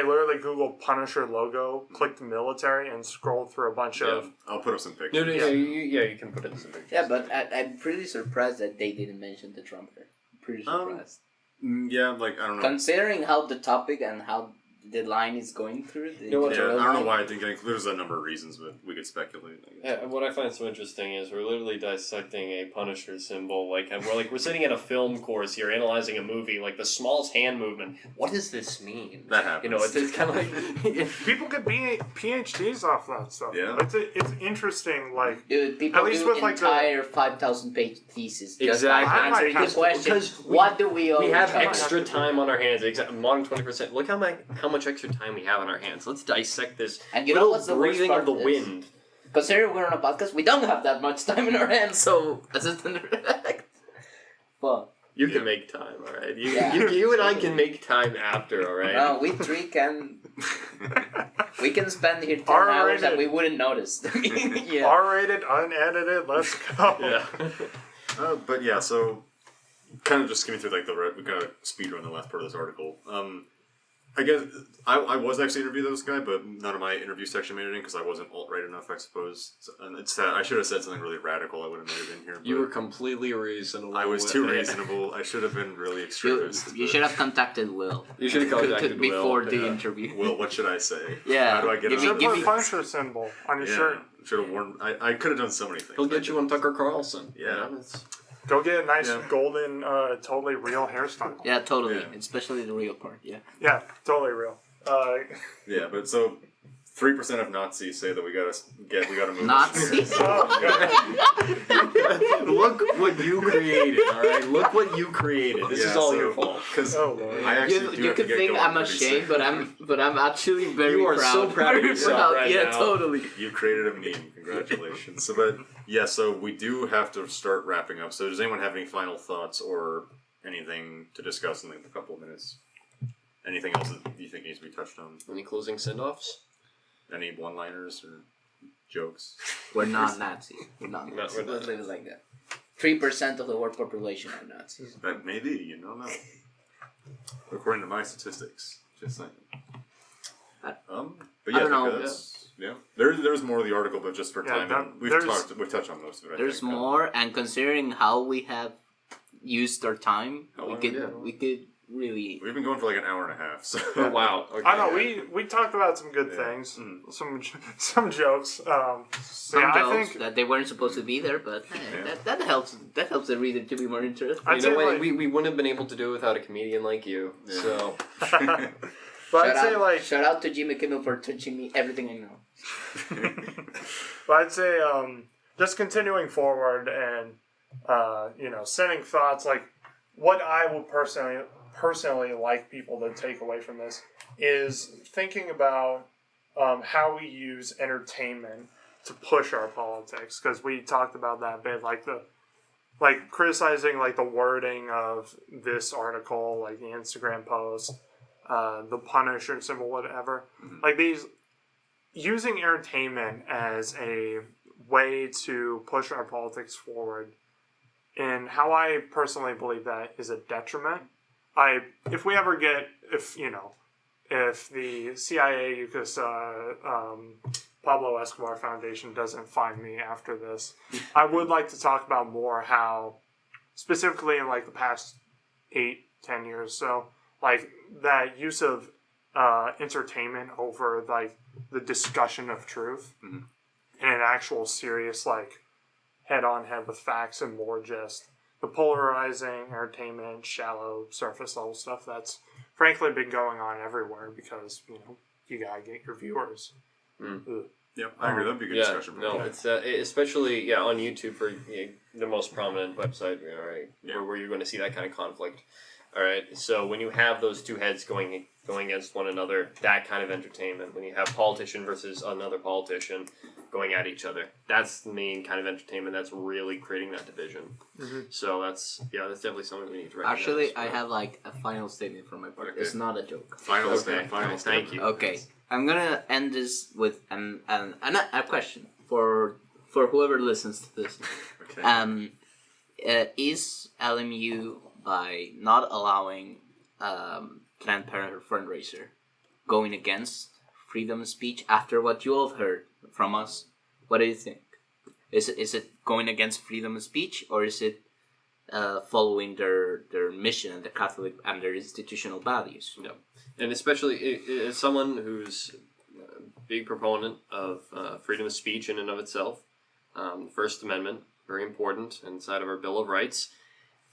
literally Googled Punisher logo, clicked military, and scrolled through a bunch of. I'll put up some pictures. no, you can put it in some pictures. Yeah, but I'm pretty surprised that they didn't mention the Trump here. Pretty surprised. Yeah, like I don't know. Considering how the topic and how the line is going through. know what, Yeah, I don't know why it didn't get included. There's a number of reasons, but we could speculate. I guess. Yeah, what I find so interesting is we're literally dissecting a Punisher symbol. We're sitting at a film course here, analyzing a movie. Like the smallest hand movement. What does this mean? That happens. You know, it's kind of like People get PhDs off that stuff. Yeah. It's interesting. Like Dude, people At least do with, like, the- entire 5,000-page thesis just Exactly. by I might answering the have to- question, because what do we owe we have each other? extra time on our hands. Modern 21st. Look how much extra time we have on our hands. Let's dissect this. And you know little what's the worst breathing part of the of this? wind. Considering we're on a podcast, we don't have that much time in our hands, so assistant direct. Fuck. You Yeah. can make time, all right. Yeah. You and I can make time after, all right. No, we three can spend here 10 R-rated. hours and we wouldn't notice. Yeah. R-rated, unedited. Let's go. Yeah. But yeah, so kind of just skimming through like we got to speed run the last part of this article. I guess I was actually interviewed this guy, but none of my interview section made it in because I wasn't alt-right enough, I suppose. And it's sad. I should have said something really radical. I would have made it in here. You but were completely reasonable. I was too reasonable. I should have been really extremist. You should have contacted Will. You should have contacted Will. before the Yeah. interview. Well, what should I say? Yeah. How do I get Give out me- of Should give put me- a Punisher symbol on your Yeah, shirt. should have worn. I could have done so many things. He'll but I get you on Tucker Carlson. Yeah. You know, it's- Go get a nice Yeah. golden, totally real hairstyle. Yeah, totally. Yeah. Especially the real part, yeah. Yeah, totally real. Yeah, but so 3% of Nazis say that we gotta move. Nazis? Look what you created, all right. Look what you created. This is all your fault. Because Oh, Lord. I actually do You have to could get think going I'm pretty ashamed, soon. but I'm actually very You are proud. so proud of Very yourself proud. right Yeah, now. totally. You created a meme. Congratulations. So we do have to start wrapping up. So does anyone have any final thoughts or anything to discuss in like a couple of minutes? Anything else that you think needs to be touched on? Any closing send-offs? Any one-liners or jokes? We're not Nazis. We're not No, Nazis. we're not. Let's leave it like that. 3% of the world population are Nazis. But maybe, you don't know. According to my statistics. Just saying. But yeah, I don't know. Yeah. There's more of the article, but just for Yeah, time, that- and we've there's- touched on most of it. I There's think. more, and considering how we have used our time, How we long? could Yeah. we could really. We've been going for like an hour and a half. So. Oh wow. Okay. I know we talked about some good Yeah. things, Mm. some jokes. Some yeah, jokes I think that they weren't supposed to be there, but Yeah. that helps the reader to be more interested. I'd You say know what? like, We wouldn't have been able to do it without a comedian like you. Yeah. So but I'd say like shout out to Jimmy Kimmel for teaching me everything I know. But I'd say just continuing forward and sending thoughts like what I would personally like people to take away from this is thinking about how we use entertainment to push our politics, because we talked about that a bit, like criticizing like the wording of this article, like the Instagram post, the Punisher symbol, whatever. Like these, using entertainment as a way to push our politics forward, and how I personally believe that is a detriment. If the CIA Pablo Escobar Foundation doesn't find me after this, I would like to talk about more how, specifically in like the past 8-10 years, so like that use of entertainment over like the discussion of truth, and an actual serious like head with facts, and more just the polarizing entertainment, shallow surface level stuff that's frankly been going on everywhere, because you gotta get your viewers. Yep, I agree. That'd be a good discussion. No, it's especially on YouTube for the most prominent website, right? Yeah. Where you're going to see that kind of conflict. All right, so when you have those two heads going against one another, that kind of entertainment. When you have politician versus another politician going at each other, that's the main kind of entertainment that's really creating that division. So that's definitely something we need to recognize. Actually, I have like a final statement from my part. Okay. It's not a joke. Final statement. Thank you. Okay, I'm gonna end this with a question for whoever listens to this. Okay. Is LMU, by not allowing Planned Parenthood Fundraiser, going against freedom of speech after what you all have heard from us? What do you think? Is it going against freedom of speech, or is it following their mission and the Catholic and their institutional values? No, and especially as someone who's a big proponent of freedom of speech in and of itself, the First Amendment, very important inside of our Bill of Rights.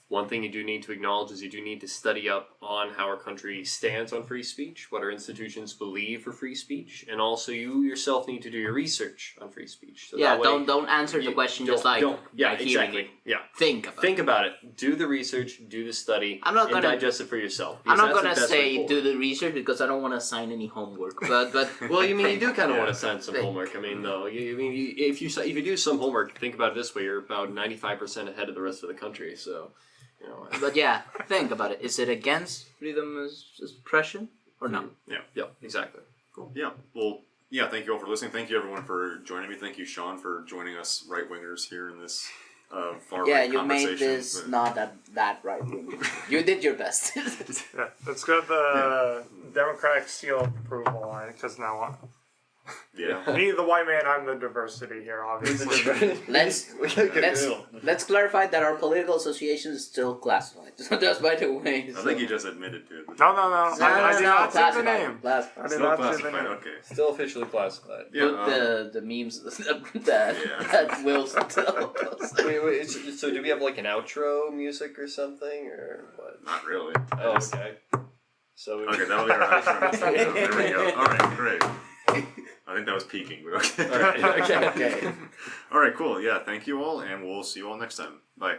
One thing you do need to acknowledge is you do need to study up on how our country stands on free speech, what our institutions believe for free speech, and also you yourself need to do your research on free speech. So that way, don't answer the question just like exactly. Yeah, think about it. Do the research, do the study, and digest it for yourself. I'm not gonna say do the research because I don't want to assign any homework. But well, you do kind of want to assign some homework. I mean, though, if you do some homework, think about it this way: you're about 95% ahead of the rest of the country. So. But think about it. Is it against freedom of expression or no? Yeah, exactly. Cool. Yeah. Well, thank you all for listening. Thank you everyone for joining me. Thank you, Sean, for joining us right-wingers here in this far-right conversation. You made this not that right-wing. You did your best. Let's go with the Democratic seal of approval on it, because now on. Yeah. Me, the white man, I'm the diversity here, obviously. Let's clarify that our political association is still classified. Just by the way. I think you just admitted to it. No. I did not say the name. I did not say the name. Okay. Still officially classified. Put the memes that will tell us. Wait, so do we have like an outro music or something, or what? Not really. Oh, okay. So okay, that'll be our outro. There we go. All right, great. I think that was peaking, but okay. All right, okay. All right, cool. Yeah, thank you all, and we'll see you all next time. Bye.